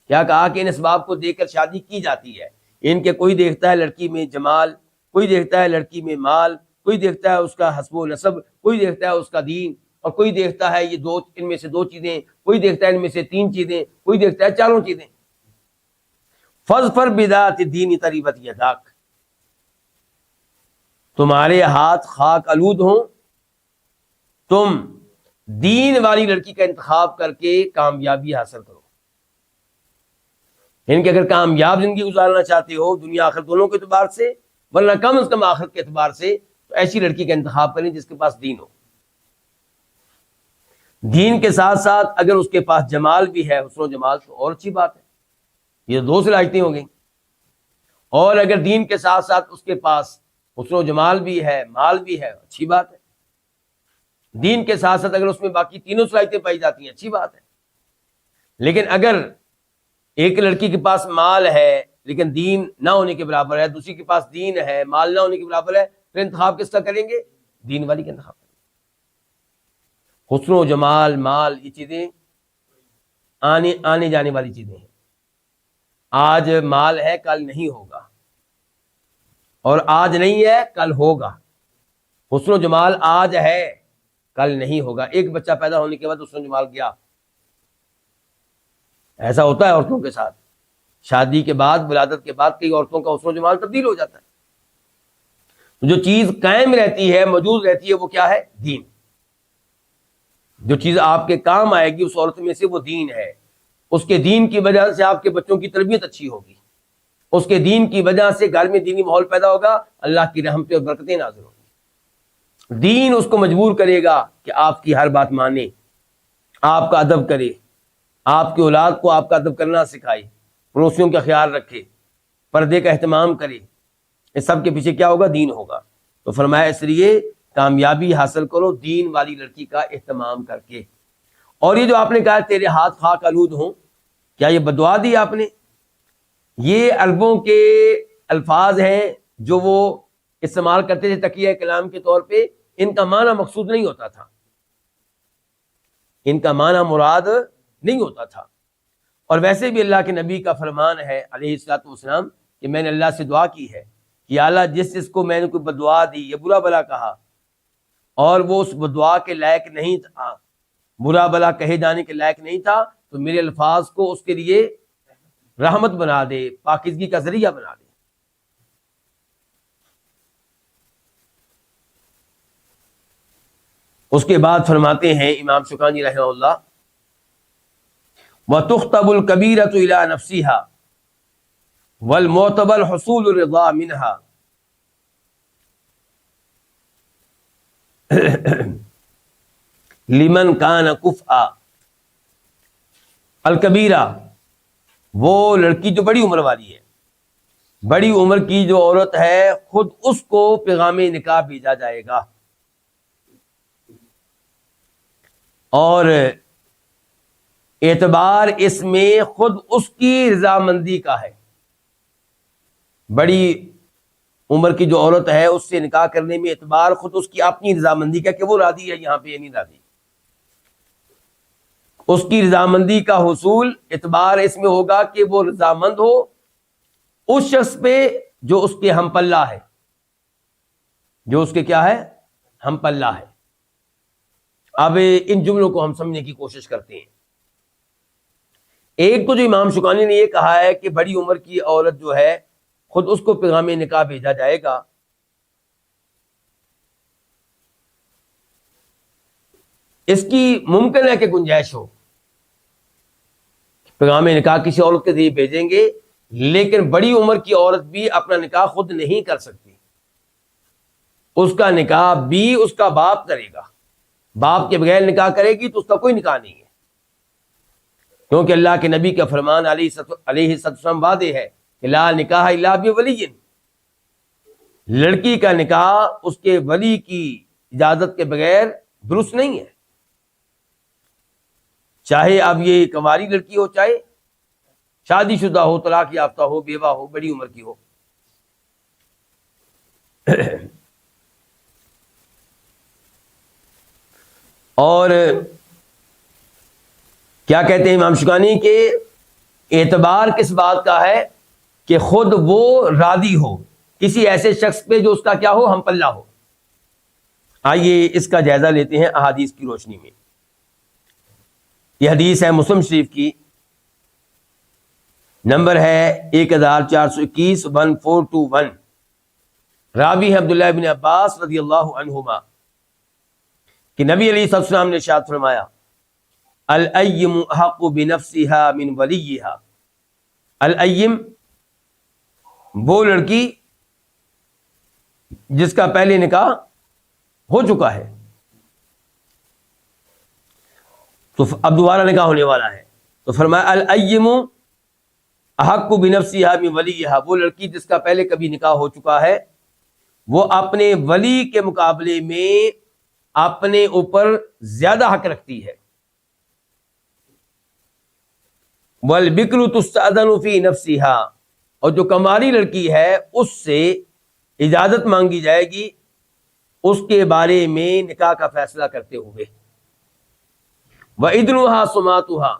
S2: کیا کہا کہ ان اسباب کو دیکھ کر شادی کی جاتی ہے۔ ان کے کوئی دیکھتا ہے لڑکی میں جمال، کوئی دیکھتا ہے لڑکی میں مال، کوئی دیکھتا ہے اس کا حسب و نسب، کوئی دیکھتا ہے اس کا دین، اور کوئی دیکھتا ہے یہ ان میں سے 2 چیزیں، کوئی دیکھتا ہے ان میں سے 3 چیزیں، کوئی دیکھتا ہے 4 چیزیں۔ فاظفر بذات الدین تریبت یداک، تمہارے ہاتھ خاک آلود ہوں، تم دین والی لڑکی کا انتخاب کر کے کامیابی حاصل کرو۔ یعنی کہ اگر کامیاب زندگی گزارنا چاہتے ہو دنیا آخرت دونوں کے اعتبار سے، ورنہ کم از کم آخرت کے اعتبار سے، تو ایسی لڑکی کا انتخاب کریں جس کے پاس دین ہو۔ دین کے ساتھ ساتھ اگر اس کے پاس جمال بھی ہے، حسن و جمال، تو اور اچھی بات ہے، یہ 2 صلاحیتیں ہو گئیں۔ اور اگر دین کے ساتھ ساتھ اس کے پاس حسن و جمال بھی ہے، مال بھی ہے، اچھی بات ہے۔ دین کے ساتھ ساتھ اگر اس میں باقی تینوں صلاحیتیں پائی جاتی ہیں، اچھی بات ہے۔ لیکن اگر ایک لڑکی کے پاس مال ہے لیکن دین نہ ہونے کے برابر ہے، دوسری کے پاس دین ہے مال نہ ہونے کے برابر ہے، پھر انتخاب کس کا کریں گے؟ دین والی کا انتخاب کریں گے۔ حسن و جمال، مال، یہ چیزیں آنے جانے والی چیزیں ہیں۔ آج مال ہے، کل نہیں ہوگا، اور آج نہیں ہے، کل ہوگا۔ حسن و جمال آج ہے، کل نہیں ہوگا۔ ایک بچہ پیدا ہونے کے بعد حسن و جمال گیا، ایسا ہوتا ہے عورتوں کے ساتھ۔ شادی کے بعد، ولادت کے بعد، کئی عورتوں کا حسن و جمال تبدیل ہو جاتا ہے۔ جو چیز قائم رہتی ہے، موجود رہتی ہے، وہ کیا ہے؟ دین۔ جو چیز آپ کے کام آئے گی اس عورت میں سے، وہ دین ہے۔ اس کے دین کی وجہ سے آپ کے بچوں کی تربیت اچھی ہوگی، اس کے دین کی وجہ سے گھر میں دینی ماحول پیدا ہوگا، اللہ کی رحمتیں اور برکتیں نازل ہوں گی۔ دین اس کو مجبور کرے گا کہ آپ کی ہر بات مانے، آپ کا ادب کرے، آپ کی اولاد کو آپ کا ادب کرنا سکھائے، پڑوسیوں کا خیال رکھے، پردے کا اہتمام کرے۔ اس سب کے پیچھے کیا ہوگا؟ دین ہوگا۔ تو فرمایا اس لیے کامیابی حاصل کرو دین والی لڑکی کا اہتمام کر کے۔ اور یہ جو آپ نے کہا تیرے ہاتھ خاک آلود ہوں، کیا یہ بدعا دی آپ نے؟ یہ عربوں کے الفاظ ہیں جو وہ استعمال کرتے تھے تقیہ کلام کے طور پہ۔ ان کا معنی مقصود نہیں ہوتا تھا، ان کا معنی مراد نہیں ہوتا تھا۔ اور ویسے بھی اللہ کے نبی کا فرمان ہے علیہ الصلوۃ والسلام کہ میں نے اللہ سے دعا کی ہے کہ اللہ جس کو میں نے کوئی بدعا دی یا برا بلا کہا اور وہ اس بدعا کے لائق نہیں تھا، برا بلا کہے جانے کے لائق نہیں تھا، تو میرے الفاظ کو اس کے لیے رحمت بنا دے، پاکیزگی کا ذریعہ بنا دے۔ اس کے بعد فرماتے ہیں امام شوکانی رحمہ اللہ وَتُخْتَبُ الْكَبِيرَةُ إِلَى نَفْسِهَا وَالْمُعْتَبَرُ حُصُولُ الرِّضَا مِنْهَا لمن کان کفءا۔ الکبیرہ وہ لڑکی جو بڑی عمر والی ہے، بڑی عمر کی جو عورت ہے خود اس کو پیغام نکاح بھیجا جائے گا، اور اعتبار اس میں خود اس کی رضامندی کا ہے۔ بڑی عمر کی جو عورت ہے اس سے نکاح کرنے میں اعتبار خود اس کی اپنی رضامندی کا کہ وہ راضی ہے یہاں پہ یا نہیں راضی۔ اس کی رضامندی کا حصول اعتبار اس میں ہوگا کہ وہ رضامند ہو اس شخص پہ جو اس کے ہم پلہ ہے، جو اس کے کیا ہے، ہم پلہ ہے۔ اب ان جملوں کو ہم سمجھنے کی کوشش کرتے ہیں۔ ایک تو جو امام شوکانی نے یہ کہا ہے کہ بڑی عمر کی عورت جو ہے خود اس کو پیغام نکاح بھیجا جائے گا، اس کی ممکن ہے کہ گنجائش ہو، پیغام نکاح کسی عورت کے ذریعے بھیجیں گے، لیکن بڑی عمر کی عورت بھی اپنا نکاح خود نہیں کر سکتی، اس کا نکاح بھی اس کا باپ کرے گا۔ باپ کے بغیر نکاح کرے گی تو اس کا کوئی نکاح نہیں ہے، کیونکہ اللہ کے نبی کا فرمان علیہ السلام واضح ہے کہ لا نکاح الا بولی، لڑکی کا نکاح اس کے ولی کی اجازت کے بغیر درست نہیں ہے، چاہے اب یہ کنواری لڑکی ہو، چاہے شادی شدہ ہو، طلاق یافتہ ہو، بیوہ ہو، بڑی عمر کی ہو۔ اور کیا کہتے ہیں امام شوکانی کے اعتبار کس بات کا ہے کہ خود وہ راضی ہو کسی ایسے شخص پہ جو اس کا کیا ہو، ہم پلہ ہو۔ آئیے اس کا جائزہ لیتے ہیں احادیث کی روشنی میں۔ یہ حدیث ہے مسلم شریف کی، نمبر ہے 1421 1421، راوی ہے عبداللہ بن عباس رضی اللہ عنہما کہ نبی علیہ السلام نے ارشاد فرمایا الأیم احق بنفسها من ولیها۔ الأیم وہ لڑکی جس کا پہلے نکاح ہو چکا ہے، تو اب دوبارہ نکاح ہونے والا ہے، تو فرمایا الأیم احق بنفسها من ولیها، وہ لڑکی جس کا پہلے کبھی نکاح ہو چکا ہے وہ اپنے ولی کے مقابلے میں اپنے اوپر زیادہ حق رکھتی ہے۔ والبکر تستأذن فی نفسها، اور جو کماری لڑکی ہے اس سے اجازت مانگی جائے گی اس کے بارے میں نکاح کا فیصلہ کرتے ہوئے۔ وَإِذْنُهَا سُمَاتُهَا،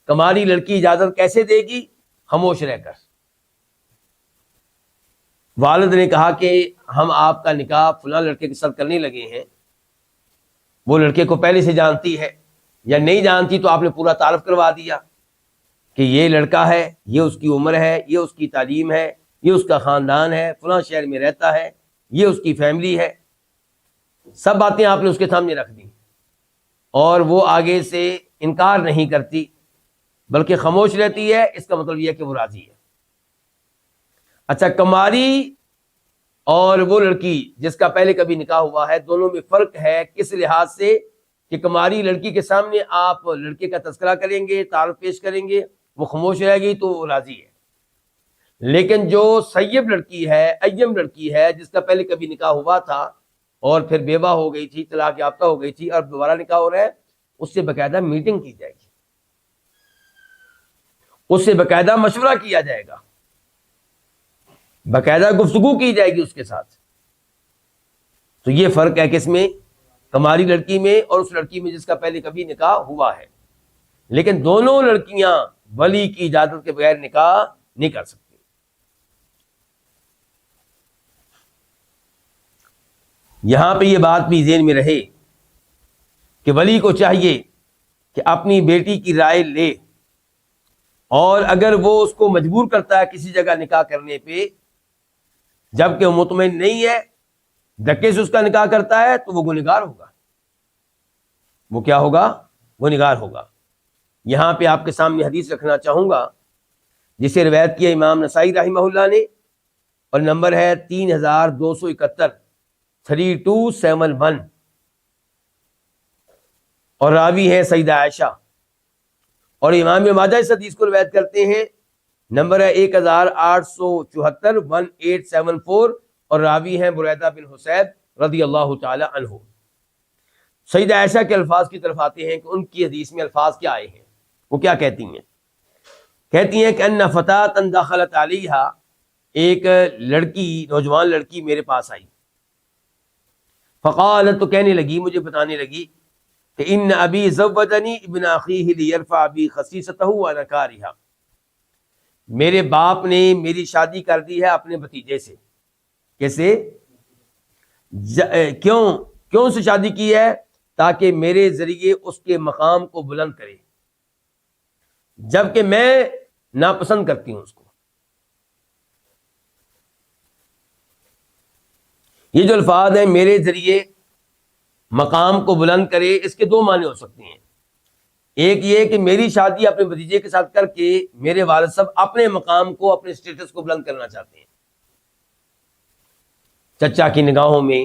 S2: کماری لڑکی اجازت کیسے دے گی؟ خاموش رہ کر۔ والد نے کہا کہ ہم آپ کا نکاح فلاں لڑکے کے ساتھ کرنے لگے ہیں، وہ لڑکے کو پہلے سے جانتی ہے یا نہیں جانتی تو آپ نے پورا تعارف کروا دیا کہ یہ لڑکا ہے، یہ اس کی عمر ہے، یہ اس کی تعلیم ہے، یہ اس کا خاندان ہے، فلاں شہر میں رہتا ہے، یہ اس کی فیملی ہے، سب باتیں آپ نے اس کے سامنے رکھ دی، اور وہ آگے سے انکار نہیں کرتی بلکہ خاموش رہتی ہے، اس کا مطلب یہ ہے کہ وہ راضی ہے۔ اچھا، کماری اور وہ لڑکی جس کا پہلے کبھی نکاح ہوا ہے، دونوں میں فرق ہے کس لحاظ سے کہ کماری لڑکی کے سامنے آپ لڑکے کا تذکرہ کریں گے، تعارف پیش کریں گے، وہ خاموش رہے گی تو وہ راضی ہے، لیکن جو سیب لڑکی ہے، ایم لڑکی ہے جس کا پہلے کبھی نکاح ہوا تھا اور پھر بیوہ ہو گئی تھی، طلاق یافتہ ہو گئی تھی اور دوبارہ نکاح ہو رہا ہے، اس سے باقاعدہ میٹنگ کی جائے گی، اس سے باقاعدہ مشورہ کیا جائے گا، باقاعدہ گفتگو کی جائے گی اس کے ساتھ۔ تو یہ فرق ہے کس میں؟ کماری لڑکی میں اور اس لڑکی میں جس کا پہلے کبھی نکاح ہوا ہے، لیکن دونوں لڑکیاں ولی کی اجازت کے بغیر نکاح نہیں کر سکتی۔ یہاں پہ یہ بات بھی ذہن میں رہے کہ ولی کو چاہیے کہ اپنی بیٹی کی رائے لے، اور اگر وہ اس کو مجبور کرتا ہے کسی جگہ نکاح کرنے پہ جبکہ وہ مطمئن نہیں ہے، دھکے سے اس کا نکاح کرتا ہے تو وہ گنہگار ہوگا، وہ کیا ہوگا؟ وہ نگار ہوگا۔ یہاں پہ آپ کے سامنے حدیث رکھنا چاہوں گا جسے روایت کیا امام نسائی رحمہ اللہ نے، اور نمبر ہے 3271 3271، اور راوی ہیں سیدہ عائشہ، اور امام ماجہ اس حدیث کو روایت کرتے ہیں، نمبر ہے 1874 1874، اور راوی ہیں بریدہ بن حسیب رضی اللہ تعالی عنہ۔ سیدہ عائشہ کے الفاظ کی طرف آتے ہیں کہ ان کی حدیث میں الفاظ کیا آئے ہیں، وہ کیا کہتی ہیں؟ کہتی ہیں کہ ان فتاۃ دخلت علیہا، ایک لڑکی، نوجوان لڑکی میرے پاس آئی، فقالت، تو کہنے لگی، مجھے بتانے لگی کہ ان ابی زوجنی ابن اخیہ لیرفع بی خصیصتہ وانا کارہا، میرے باپ نے میری شادی کر دی ہے اپنے بھتیجے سے۔ کیسے؟ کیوں سے شادی کی ہے؟ تاکہ میرے ذریعے اس کے مقام کو بلند کرے، جبکہ میں ناپسند کرتی ہوں اس کو۔ یہ جو الفاظ ہیں میرے ذریعے مقام کو بلند کرے، اس کے دو معنی ہو سکتے ہیں۔ ایک یہ کہ میری شادی اپنے بھتیجے کے ساتھ کر کے میرے والد صاحب اپنے مقام کو، اپنے اسٹیٹس کو بلند کرنا چاہتے ہیں چچا کی نگاہوں میں۔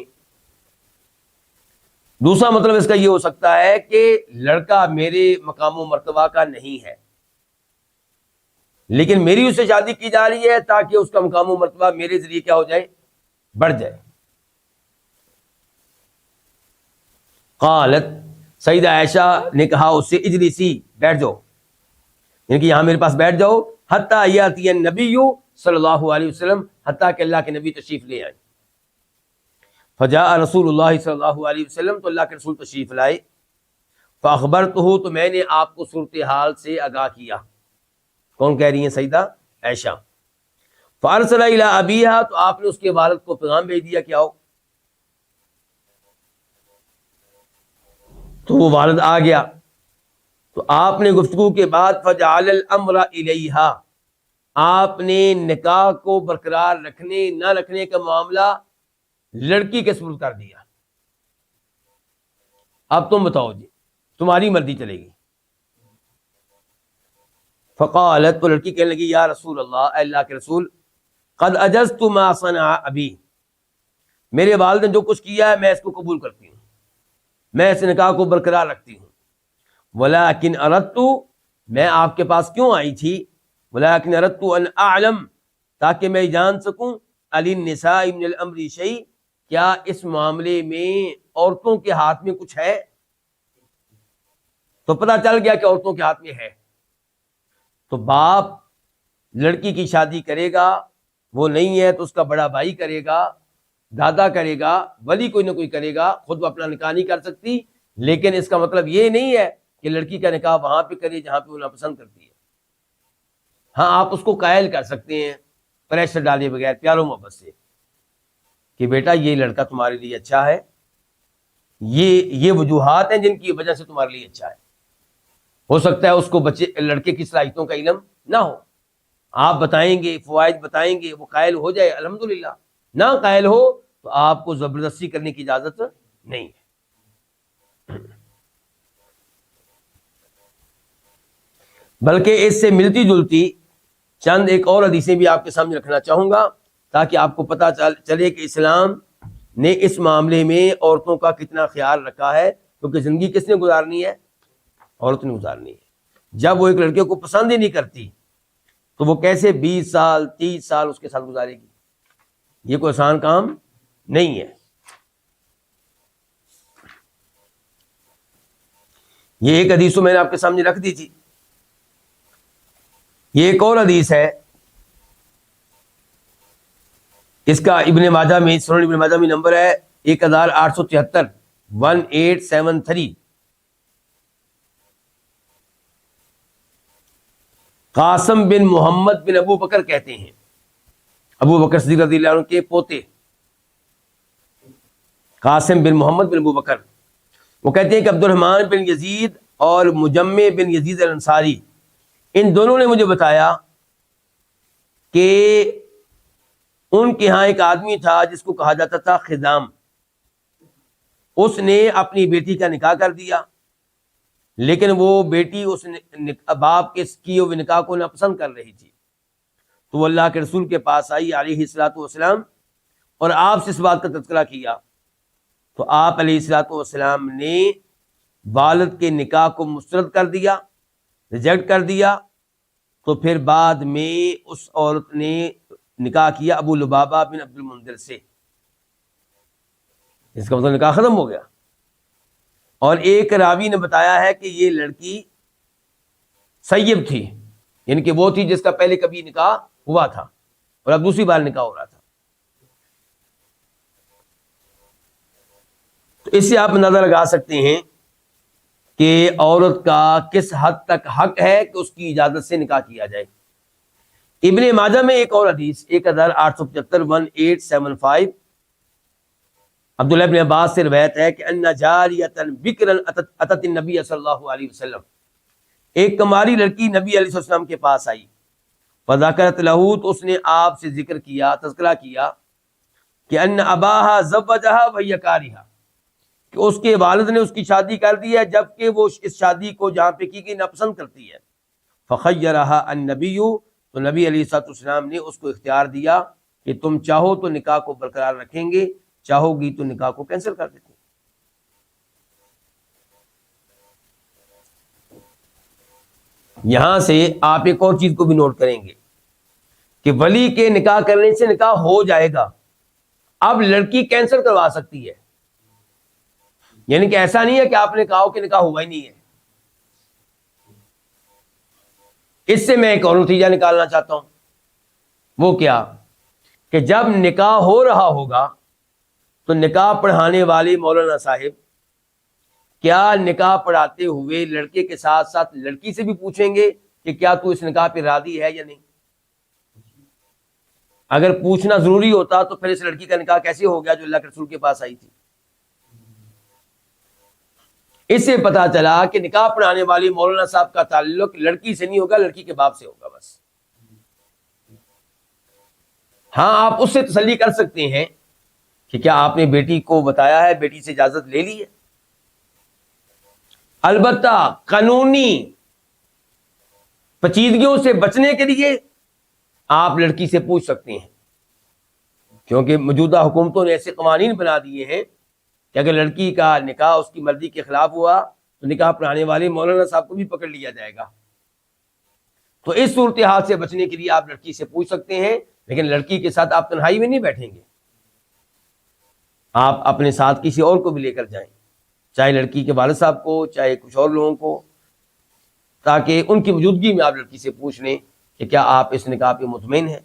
S2: دوسرا مطلب اس کا یہ ہو سکتا ہے کہ لڑکا میرے مقام و مرتبہ کا نہیں ہے، لیکن میری اس سے شادی کی جا رہی ہے تاکہ اس کا مقام و مرتبہ میرے ذریعے کیا ہو جائے؟ بڑھ جائے۔ قالت، سیدہ عائشہ نے کہا اس سے، اجلسی، بیٹھ جاؤ، یعنی کہ یہاں میرے پاس بیٹھ جاؤ، حتیٰ یاتی النبی صلی اللہ علیہ وسلم، حتیٰ کہ اللہ کے نبی تشریف لے آئے۔ فجاء رسول اللہ صلی اللہ علیہ وسلم، تو اللہ کے رسول تشریف لائے۔ فاخبرتہ، تو میں نے آپ کو صورتحال سے آگاہ کیا۔ کون کہہ رہی ہیں؟ سیدہ عائشہ۔ فارسل الی ابیہا، تو آپ نے اس کے والد کو پیغام بھیج دیا کہ آؤ۔ تو وہ والد آ گیا، تو آپ نے گفتگو کے بعد فجعل الامر الیہا، آپ نے نکاح کو برقرار رکھنے نہ رکھنے کا معاملہ لڑکی کے سپرد کر دیا۔ اب تم بتاؤ جی، تمہاری مرضی چلے گی۔ فقالت، تو لڑکی کہنے لگی، یا رسول اللہ، اے اللہ کے رسول، قد اجزت ما صنع ابی، میرے والد نے جو کچھ کیا ہے میں اس کو قبول کرتی ہوں، میں اس نکاح کو برقرار رکھتی ہوں۔ ولیکن اردت، میں آپ کے پاس کیوں آئی تھی؟ ولیکن اردت ان اعلم، تاکہ میں جان سکوں، علی النساء من الامر شیء، کیا اس معاملے میں عورتوں کے ہاتھ میں کچھ ہے؟ تو پتہ چل گیا کہ عورتوں کے ہاتھ میں ہے۔ تو باپ لڑکی کی شادی کرے گا، وہ نہیں ہے تو اس کا بڑا بھائی کرے گا، دادا کرے گا، ولی کوئی نہ کوئی کرے گا، خود وہ اپنا نکاح نہیں کر سکتی، لیکن اس کا مطلب یہ نہیں ہے کہ لڑکی کا نکاح وہاں پہ کرے جہاں پہ وہ ناپسند کرتی ہے۔ ہاں، آپ اس کو قائل کر سکتے ہیں پریشر ڈالے بغیر، پیار و محبت سے، کہ بیٹا یہ لڑکا تمہارے لیے اچھا ہے، یہ وجوہات ہیں جن کی وجہ سے تمہارے لیے اچھا ہے۔ ہو سکتا ہے اس کو لڑکے کی صلاحیتوں کا علم نہ ہو، آپ بتائیں گے، فوائد بتائیں گے، وہ قائل ہو جائے الحمدللہ، نہ قائل ہو تو آپ کو زبردستی کرنے کی اجازت نہیں ہے۔ بلکہ اس سے ملتی جلتی چند ایک اور حدیثیں بھی آپ کے سامنے رکھنا چاہوں گا تاکہ آپ کو پتہ چلے کہ اسلام نے اس معاملے میں عورتوں کا کتنا خیال رکھا ہے، کیونکہ زندگی کس نے گزارنی ہے؟ عورت نے گزارنی ہے۔ جب وہ ایک لڑکے کو پسند ہی نہیں کرتی تو وہ کیسے 20 سال 30 سال اس کے ساتھ گزارے گی؟ یہ کوئی آسان کام نہیں ہے۔ یہ ایک حدیث تو میں نے آپ کے سامنے رکھ دی تھی۔ یہ ایک اور حدیث ہے، اس کا ابن ماجہ میں، سنن ابن ماجہ میں نمبر ہے 1873 1873۔ قاسم بن محمد بن ابو بکر کہتے ہیں، ابو بکر صدیق رضی اللہ عنہ کے پوتے، قاسم بن محمد بن ابو بکر، وہ کہتے ہیں کہ عبد الرحمن بن یزید اور مجمع بن یزید الانصاری، ان دونوں نے مجھے بتایا کہ ان کے ہاں ایک آدمی تھا جس کو کہا جاتا تھا خزام، اس نے اپنی بیٹی کا نکاح کر دیا لیکن وہ بیٹی اس باپ کے کیے ہوئے نکاح کو ناپسند کر رہی تھی، تو وہ اللہ کے رسول کے پاس آئی علیہ الصلوۃ والسلام اور آپ سے اس بات کا تذکرہ کیا، تو آپ علیہ الصلوۃ والسلام نے والد کے نکاح کو مسترد کر دیا، ریجیکٹ کر دیا۔ تو پھر بعد میں اس عورت نے نکاح کیا ابو لبابہ بن عبد المنذر سے، اس کا مطلب نکاح ختم ہو گیا۔ اور ایک راوی نے بتایا ہے کہ یہ لڑکی سیب تھی، یعنی کہ وہ تھی جس کا پہلے کبھی نکاح ہوا تھا اور اب دوسری بار نکاح ہو رہا تھا۔ تو اس سے آپ اندازہ لگا سکتے ہیں کہ عورت کا کس حد تک حق ہے کہ اس کی اجازت سے نکاح کیا جائے۔ ابن ماجہ میں ایک اور حدیث 1875 1875 عبداللہ بن عباس سے روایت ہے کہ ان جاریۃ بکرا اتت النبی صلی اللہ علیہ وسلم، ایک کماری لڑکی نبی علیہ السلام کے پاس آئی، فذکرت لہ، تو اس نے آپ سے ذکر کیا، تذکرہ کیا کہ ان اباہا زوجہا وہی کارہا، کہ اس کے والد نے اس کی شادی کر دی ہے جبکہ وہ اس شادی کو جہاں پہ کی گئی ناپسند کرتی ہے۔ فخیرہا النبی، تو نبی علیہ السلام نے اس کو اختیار دیا کہ تم چاہو تو نکاح کو برقرار رکھیں گے، چاہو گی تو نکاح کو کینسل کر دیتے ہیں۔ یہاں سے آپ ایک اور چیز کو بھی نوٹ کریں گے کہ ولی کے نکاح کرنے سے نکاح ہو جائے گا، اب لڑکی کینسل کروا سکتی ہے، یعنی کہ ایسا نہیں ہے کہ آپ نے کہا کہ نکاح ہوا ہی نہیں ہے۔ اس سے میں ایک اور نتیجہ نکالنا چاہتا ہوں، وہ کیا کہ جب نکاح ہو رہا ہوگا تو نکاح پڑھانے والے مولانا صاحب کیا نکاح پڑھاتے ہوئے لڑکے کے ساتھ ساتھ لڑکی سے بھی پوچھیں گے کہ کیا تو اس نکاح پہ راضی ہے یا نہیں؟ اگر پوچھنا ضروری ہوتا تو پھر اس لڑکی کا نکاح کیسے ہو گیا جو اللہ کے رسول کے پاس آئی تھی؟ اس سے پتا چلا کہ نکاح پڑھانے والی مولانا صاحب کا تعلق لڑکی سے نہیں ہوگا، لڑکی کے باپ سے ہوگا بس۔ ہاں آپ اس سے تسلی کر سکتے ہیں کہ کیا آپ نے بیٹی کو بتایا ہے، بیٹی سے اجازت لے لی ہے؟ البتہ قانونی پیچیدگیوں سے بچنے کے لیے آپ لڑکی سے پوچھ سکتے ہیں، کیونکہ موجودہ حکومتوں نے ایسے قوانین بنا دیے ہیں کہ اگر لڑکی کا نکاح اس کی مرضی کے خلاف ہوا تو نکاح پڑھانے والے مولانا صاحب کو بھی پکڑ لیا جائے گا۔ تو اس صورتحال سے بچنے کے لیے آپ لڑکی سے پوچھ سکتے ہیں، لیکن لڑکی کے ساتھ آپ تنہائی میں نہیں بیٹھیں گے، آپ اپنے ساتھ کسی اور کو بھی لے کر جائیں، چاہے لڑکی کے والد صاحب کو، چاہے کچھ اور لوگوں کو، تاکہ ان کی موجودگی میں آپ لڑکی سے پوچھ لیں کہ کیا آپ اس نکاح پہ مطمئن ہیں۔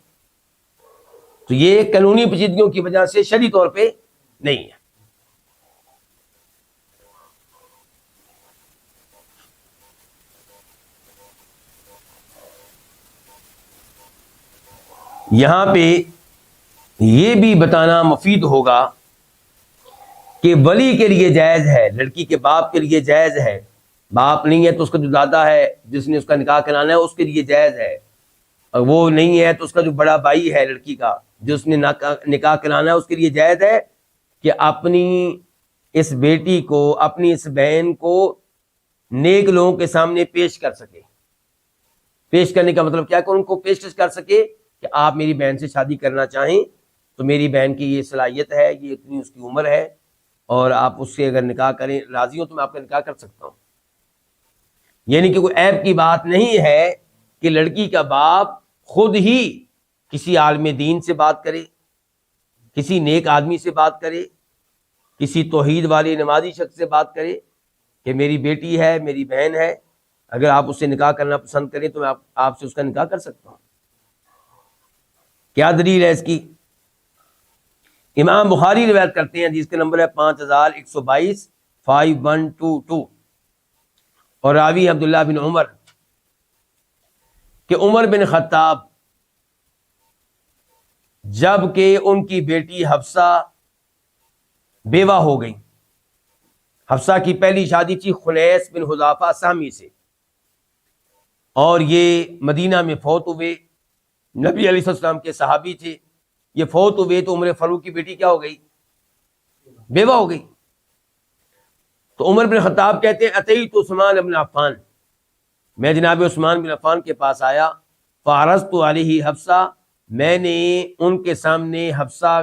S2: تو یہ قانونی پیچیدگیوں کی وجہ سے شرعی طور پہ نہیں ہے۔ یہاں پہ یہ بھی بتانا مفید ہوگا کہ ولی کے لیے جائز ہے، لڑکی کے باپ کے لیے جائز ہے، باپ نہیں ہے تو اس کا جو دادا ہے جس نے اس کا نکاح کرانا ہے اس کے لیے جائز ہے، اور وہ نہیں ہے تو اس کا جو بڑا بھائی ہے لڑکی کا جس نے نکاح کرانا ہے اس کے لیے جائز ہے کہ اپنی اس بیٹی کو، اپنی اس بہن کو نیک لوگوں کے سامنے پیش کر سکے۔ پیش کرنے کا مطلب کیا کہ ان کو پیشکش کر سکے کہ آپ میری بہن سے شادی کرنا چاہیں تو میری بہن کی یہ صلاحیت ہے، یہ اتنی اس کی عمر ہے، اور آپ اس سے اگر نکاح کریں راضی ہوں تو میں آپ کا نکاح کر سکتا ہوں۔ یعنی کہ کوئی عیب کی بات نہیں ہے کہ لڑکی کا باپ خود ہی کسی عالم دین سے بات کرے، کسی نیک آدمی سے بات کرے، کسی توحید والے نمازی شخص سے بات کرے کہ میری بیٹی ہے، میری بہن ہے، اگر آپ اس سے نکاح کرنا پسند کریں تو میں آپ سے اس کا نکاح کر سکتا ہوں۔ کیا دلیل ہے اس کی؟ امام بخاری روایت کرتے ہیں، جس کا نمبر ہے 5122 5122، اور راوی عبداللہ بن عمر کہ عمر بن خطاب جب کہ ان کی بیٹی حفصہ بیوہ ہو گئی، حفصہ کی پہلی شادی تھی خنیس بن حذافہ سہمی سے، اور یہ مدینہ میں فوت ہوئے، نبی علیہ السلام کے صحابی تھے، یہ فوت ہوئے تو عمر فاروق کی بیٹی کیا ہو گئی؟ بیوہ ہو گئی۔ تو عمر بن خطاب کہتے ہیں اتیت عثمان بن عفان، میں جناب عثمان بن عفان کے پاس آیا، فعرضت علیہ حفصہ، میں نے ان کے سامنے حفصہ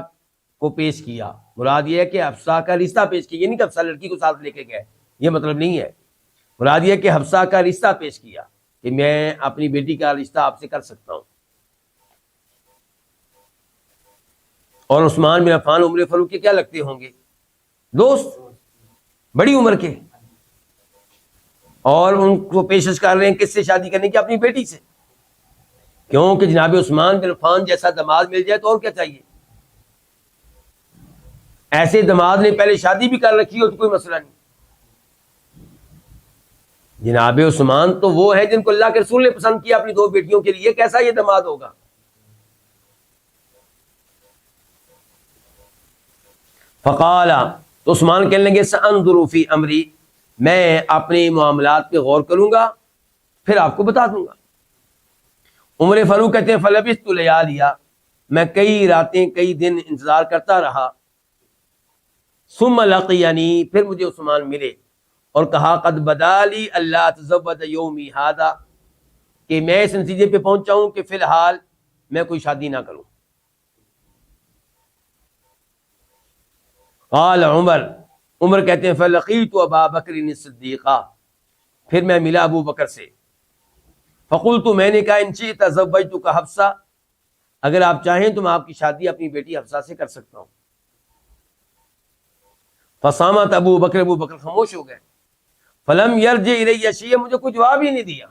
S2: کو پیش کیا. مراد یہ ہے کہ حفصہ کا رشتہ پیش کیا، یہ نہیں کہ حفصہ لڑکی کو ساتھ لے کے گئے، یہ مطلب نہیں ہے. مراد یہ ہے کہ حفصہ کا رشتہ پیش کیا کہ میں اپنی بیٹی کا رشتہ آپ سے کر سکتا ہوں. اور عثمان بن عفان عمر فاروق کے کیا لگتے ہوں گے؟ دوست، بڑی عمر کے، اور ان کو پیشکش کر رہے ہیں کس سے شادی کرنے کی؟ اپنی بیٹی سے. کیونکہ جناب عثمان بن عفان جیسا داماد مل جائے تو اور کیا چاہیے. ایسے داماد نے پہلے شادی بھی کر رکھی ہو تو کوئی مسئلہ نہیں. جناب عثمان تو وہ ہے جن کو اللہ کے رسول نے پسند کیا اپنی 2 بیٹیوں کے لیے، کیسا یہ داماد ہوگا؟ فقال، تو عثمان کہنے لگے سانظر فی امری، میں اپنے معاملات پہ غور کروں گا پھر آپ کو بتا دوں گا. عمر فاروق کہتے ہیں فلبثت لیالیا، میں کئی راتیں کئی دن انتظار کرتا رہا. ثم لقینی، پھر مجھے عثمان ملے اور کہا قد بدا لی اللہ اتزوج یومی ھذا، کہ میں اس نتیجے پہ پہنچا ہوں کہ فی الحال میں کوئی شادی نہ کروں. قال عمر کہتے ہیں فلقیت ابا بکر الصدیقہ، پھر میں ملا ابو بکر سے. فقلت، میں نے کہا ان شئت زوجتک حفصہ، اگر آپ چاہیں تو میں آپ کی شادی اپنی بیٹی حفصہ سے کر سکتا ہوں. فصامت ابو بکر خاموش ہو گئے. فلم یرجع الی شیئا، مجھے کوئی جواب ہی نہیں دیا.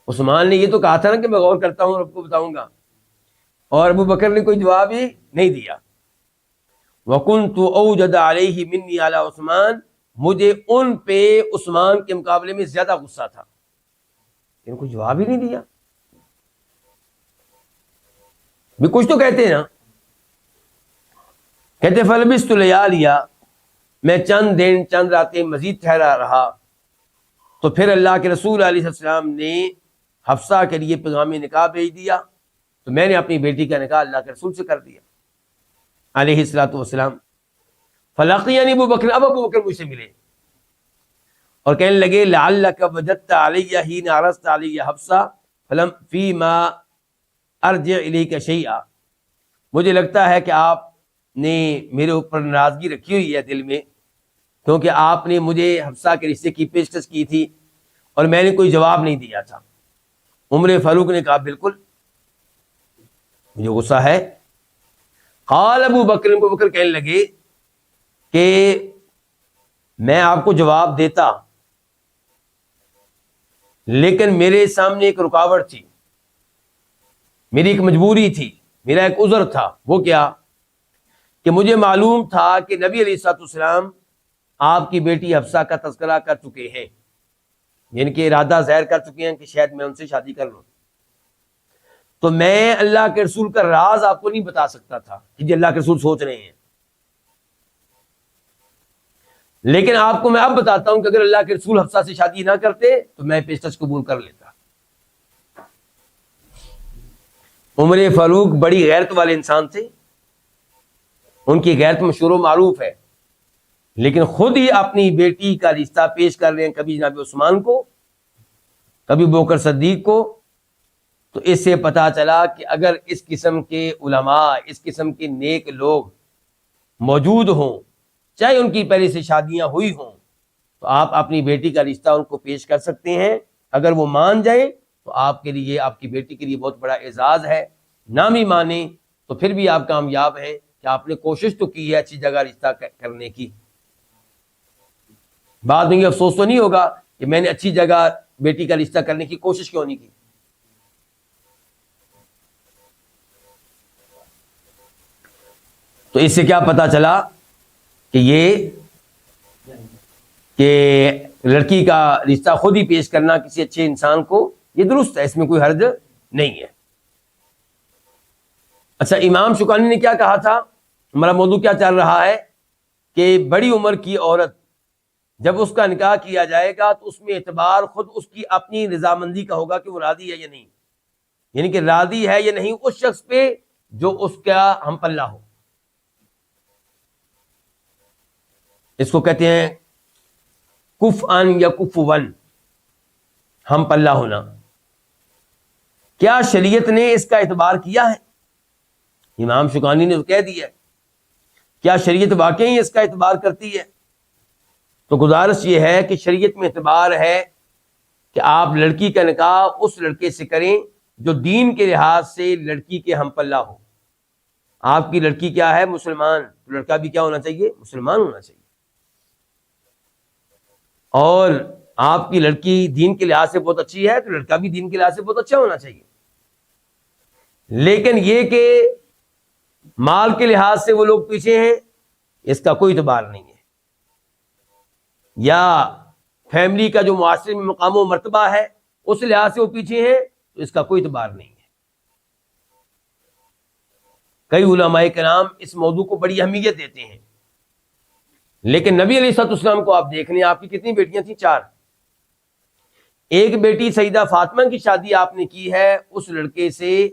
S2: عثمان نے یہ تو کہا تھا نا کہ میں غور کرتا ہوں اور آپ کو بتاؤں گا، اور ابو بکر نے کوئی جواب ہی نہیں دیا. وَكُنْتُ أَوْجَدَ عَلَيْهِ مِنِّي عَلَى عثمان، مجھے ان پہ عثمان کے مقابلے میں زیادہ غصہ تھا، ان کو جواب ہی نہیں دیا. بھی کچھ تو کہتے ہیں نا. کہتے فلبثت لیالیا، میں چند دن چند راتیں مزید ٹھہرا رہا. تو پھر اللہ کے رسول علیہ السلام نے حفصہ کے لیے پیغام نکاح بھیج دیا، تو میں نے اپنی بیٹی کا نکاح اللہ کے رسول سے کر دیا علیہ الصلوۃ والسلام. فلقینی ابو بکر، اب ابو بکر مجھ سے ملے اور کہنے لگے لعلک وجدت علی حین عرضت علی حفصہ فلم فیما ارجع الیک شیئا، مجھے لگتا ہے کہ آپ نے میرے اوپر ناراضگی رکھی ہوئی ہے دل میں، کیونکہ آپ نے مجھے حفصہ کے رشتے کی پیشکش کی تھی اور میں نے کوئی جواب نہیں دیا تھا. عمر فاروق نے کہا بالکل مجھے غصہ ہے. قال ابو بکر کہنے لگے کہ میں آپ کو جواب دیتا، لیکن میرے سامنے ایک رکاوٹ تھی، میری ایک مجبوری تھی، میرا ایک عذر تھا. وہ کیا؟ کہ مجھے معلوم تھا کہ نبی علیہ الصلوۃ والسلام آپ کی بیٹی حفصہ کا تذکرہ کر چکے ہیں، یعنی کہ ارادہ ظاہر کر چکے ہیں کہ شاید میں ان سے شادی کر لوں. تو میں اللہ کے رسول کا راز آپ کو نہیں بتا سکتا تھا کہ جی اللہ کے رسول سوچ رہے ہیں، لیکن آپ کو میں اب بتاتا ہوں کہ اگر اللہ کے رسول حفصہ سے شادی نہ کرتے تو میں پیشکش قبول کر لیتا. عمر فاروق بڑی غیرت والے انسان تھے، ان کی غیرت مشہور و معروف ہے، لیکن خود ہی اپنی بیٹی کا رشتہ پیش کر رہے ہیں، کبھی جناب عثمان کو، کبھی ابو بکر صدیق کو. تو اس سے پتہ چلا کہ اگر اس قسم کے علماء، اس قسم کے نیک لوگ موجود ہوں، چاہے ان کی پہلے سے شادیاں ہوئی ہوں، تو آپ اپنی بیٹی کا رشتہ ان کو پیش کر سکتے ہیں. اگر وہ مان جائیں تو آپ کے لیے، آپ کی بیٹی کے لیے بہت بڑا اعزاز ہے. نہ بھی مانیں تو پھر بھی آپ کامیاب ہیں کہ آپ نے کوشش تو کی ہے اچھی جگہ رشتہ کرنے کی. بعد میں یہ افسوس تو نہیں ہوگا کہ میں نے اچھی جگہ بیٹی کا رشتہ کرنے کی کوشش کیوں نہیں کی. تو اس سے کیا پتا چلا کہ لڑکی کا رشتہ خود ہی پیش کرنا کسی اچھے انسان کو، یہ درست ہے، اس میں کوئی حرج نہیں ہے. اچھا، امام شوکانی نے کیا کہا تھا؟ ہمارا موضوع کیا چل رہا ہے کہ بڑی عمر کی عورت جب اس کا نکاح کیا جائے گا تو اس میں اعتبار خود اس کی اپنی رضامندی کا ہوگا کہ وہ راضی ہے یا نہیں، یعنی کہ راضی ہے یا نہیں اس شخص پہ جو اس کا ہم پلہ ہو. اس کو کہتے ہیں کفءن یا کفون، ہم پلہ ہونا. کیا شریعت نے اس کا اعتبار کیا ہے؟ امام شوکانی نے تو کہہ دیا ہے. کیا شریعت واقعی اس کا اعتبار کرتی ہے؟ تو گزارش یہ ہے کہ شریعت میں اعتبار ہے کہ آپ لڑکی کا نکاح اس لڑکے سے کریں جو دین کے لحاظ سے لڑکی کے ہم پلہ ہو. آپ کی لڑکی کیا ہے؟ مسلمان، تو لڑکا بھی کیا ہونا چاہیے؟ مسلمان ہونا چاہیے. اور آپ کی لڑکی دین کے لحاظ سے بہت اچھی ہے تو لڑکا بھی دین کے لحاظ سے بہت اچھا ہونا چاہیے. لیکن یہ کہ مال کے لحاظ سے وہ لوگ پیچھے ہیں، اس کا کوئی اعتبار نہیں ہے. یا فیملی کا جو معاشرے میں مقام و مرتبہ ہے اس لحاظ سے وہ پیچھے ہیں تو اس کا کوئی اعتبار نہیں ہے. کئی علماء کرام اس موضوع کو بڑی اہمیت دیتے ہیں. لیکن نبی علیہ الصلوۃ والسلام کو آپ دیکھ لیں، آپ کی کتنی بیٹیاں تھیں؟ 4. ایک بیٹی سیدہ فاطمہ کی شادی آپ نے کی ہے اس لڑکے سے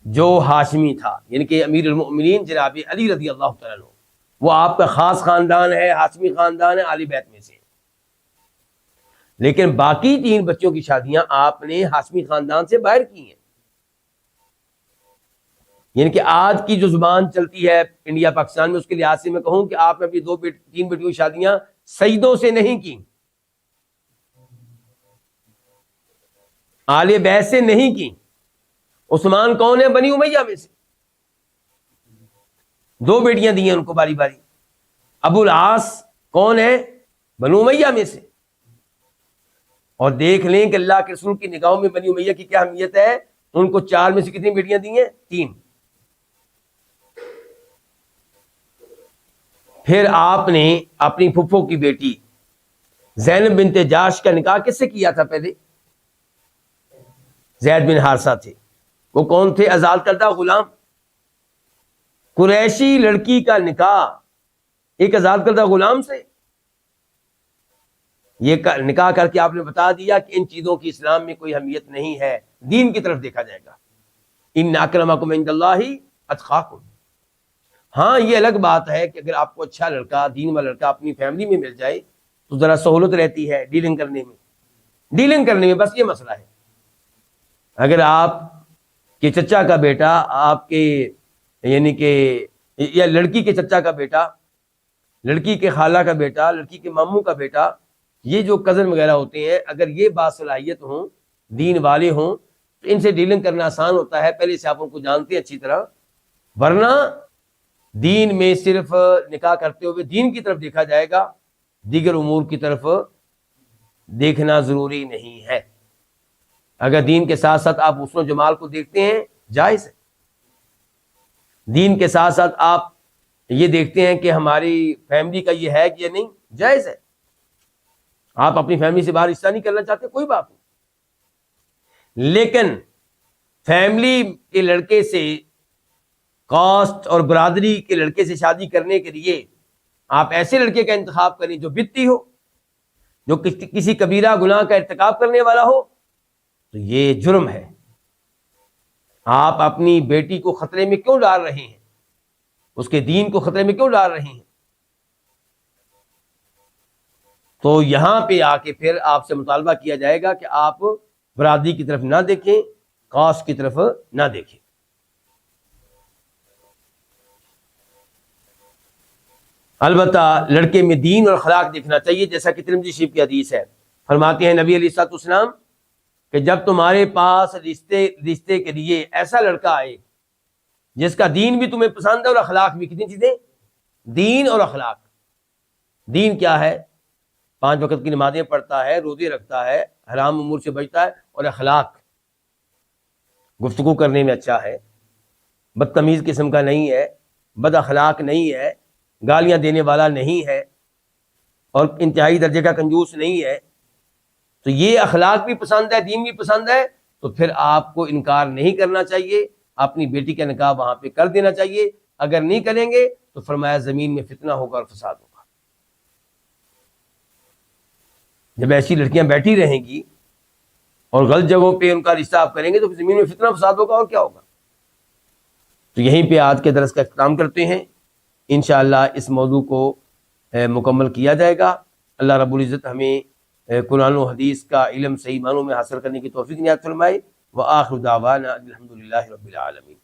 S2: جو ہاشمی تھا، یعنی کہ امیر المؤمنین جناب علی رضی اللہ تعالیٰ عنہ. وہ آپ کا خاص خاندان ہے، ہاشمی خاندان ہے، آل بیت میں سے. لیکن باقی 3 بچوں کی شادیاں آپ نے ہاشمی خاندان سے باہر کی ہیں. یعنی کہ آج کی جو زبان چلتی ہے انڈیا پاکستان میں، اس کے لحاظ سے میں کہوں کہ آپ نے اپنی 3 بیٹیوں کی شادیاں سیدوں سے نہیں کی، آل بیت سے نہیں کی. عثمان کون ہے؟ بنی امیہ میں سے 2 بیٹیاں دی ہیں ان کو باری باری. ابو العاص کون ہے؟ بنو امیہ میں سے. اور دیکھ لیں کہ اللہ کے رسول کی نگاہوں میں بنی امیہ کی کیا اہمیت ہے. ان کو 4 میں سے کتنی بیٹیاں دی ہیں؟ 3. پھر آپ نے اپنی پھپھو کی بیٹی زینب بنت جاش کا نکاح کس سے کیا تھا؟ پہلے زید بن حارثہ تھے. وہ کون تھے؟ آزاد کردہ غلام. قریشی لڑکی کا نکاح ایک آزاد کردہ غلام سے. یہ نکاح کر کے آپ نے بتا دیا کہ ان چیزوں کی اسلام میں کوئی اہمیت نہیں ہے، دین کی طرف دیکھا جائے گا. ان اکرمکم عند اللہ اتقاکم. ہاں یہ الگ بات ہے کہ اگر آپ کو اچھا لڑکا، دین والا لڑکا اپنی فیملی میں مل جائے تو ذرا سہولت رہتی ہے ڈیلنگ کرنے میں، بس یہ مسئلہ ہے. اگر آپ کے چچا کا بیٹا آپ کے یعنی کہ یا لڑکی کے چچا کا بیٹا، لڑکی کے خالہ کا بیٹا، لڑکی کے ماموں کا بیٹا، یہ جو کزن وغیرہ ہوتے ہیں، اگر یہ باصلاحیت ہوں، دین والے ہوں تو ان سے ڈیلنگ کرنا آسان ہوتا ہے. پہلے سے آپ ان کو جانتے ہیں اچھی طرح. ورنہ دین میں صرف نکاح کرتے ہوئے دین کی طرف دیکھا جائے گا، دیگر امور کی طرف دیکھنا ضروری نہیں ہے. اگر دین کے ساتھ ساتھ آپ حسن و جمال کو دیکھتے ہیں جائز ہے. دین کے ساتھ ساتھ آپ یہ دیکھتے ہیں کہ ہماری فیملی کا یہ ہے کہ یہ نہیں، جائز ہے. آپ اپنی فیملی سے باہر رشتہ نہیں کرنا چاہتے، کوئی بات نہیں. لیکن فیملی کے لڑکے سے، کاسٹ اور برادری کے لڑکے سے شادی کرنے کے لیے آپ ایسے لڑکے کا انتخاب کریں جو بدعتی ہو، جو کسی کبیرہ گناہ کا ارتکاب کرنے والا ہو، تو یہ جرم ہے. آپ اپنی بیٹی کو خطرے میں کیوں ڈال رہے ہیں؟ اس کے دین کو خطرے میں کیوں ڈال رہے ہیں؟ تو یہاں پہ آ کے پھر آپ سے مطالبہ کیا جائے گا کہ آپ برادری کی طرف نہ دیکھیں، کاسٹ کی طرف نہ دیکھیں. البتہ لڑکے میں دین اور اخلاق دیکھنا چاہیے، جیسا کہ ترمذی شریف کی حدیث ہے. فرماتے ہیں نبی علیہ الصلوۃ والسلام کہ جب تمہارے پاس رشتے کے لیے ایسا لڑکا آئے جس کا دین بھی تمہیں پسند ہے اور اخلاق بھی. کتنی چیزیں؟ دین اور اخلاق. دین کیا ہے؟ 5 وقت کی نمازیں پڑھتا ہے، روزے رکھتا ہے، حرام امور سے بچتا ہے. اور اخلاق، گفتگو کرنے میں اچھا ہے، بدتمیز قسم کا نہیں ہے، بد اخلاق نہیں ہے، گالیاں دینے والا نہیں ہے، اور انتہائی درجے کا کنجوس نہیں ہے. تو یہ اخلاق بھی پسند ہے، دین بھی پسند ہے، تو پھر آپ کو انکار نہیں کرنا چاہیے، اپنی بیٹی کا نکاح وہاں پہ کر دینا چاہیے. اگر نہیں کریں گے تو فرمایا زمین میں فتنہ ہوگا اور فساد ہوگا. جب ایسی لڑکیاں بیٹھی رہیں گی اور غلط جگہوں پہ ان کا رشتہ آپ کریں گے تو زمین میں فتنہ فساد ہوگا، اور کیا ہوگا. تو یہیں پہ آج کے درس کا اختتام کرتے ہیں. انشاءاللہ اس موضوع کو مکمل کیا جائے گا۔ اللہ رب العزت ہمیں قرآن و حدیث کا علم صحیح معنوں میں حاصل کرنے کی توفیق عنایت فرمائے۔ وآخر دعوانا الحمدللہ رب العالمین۔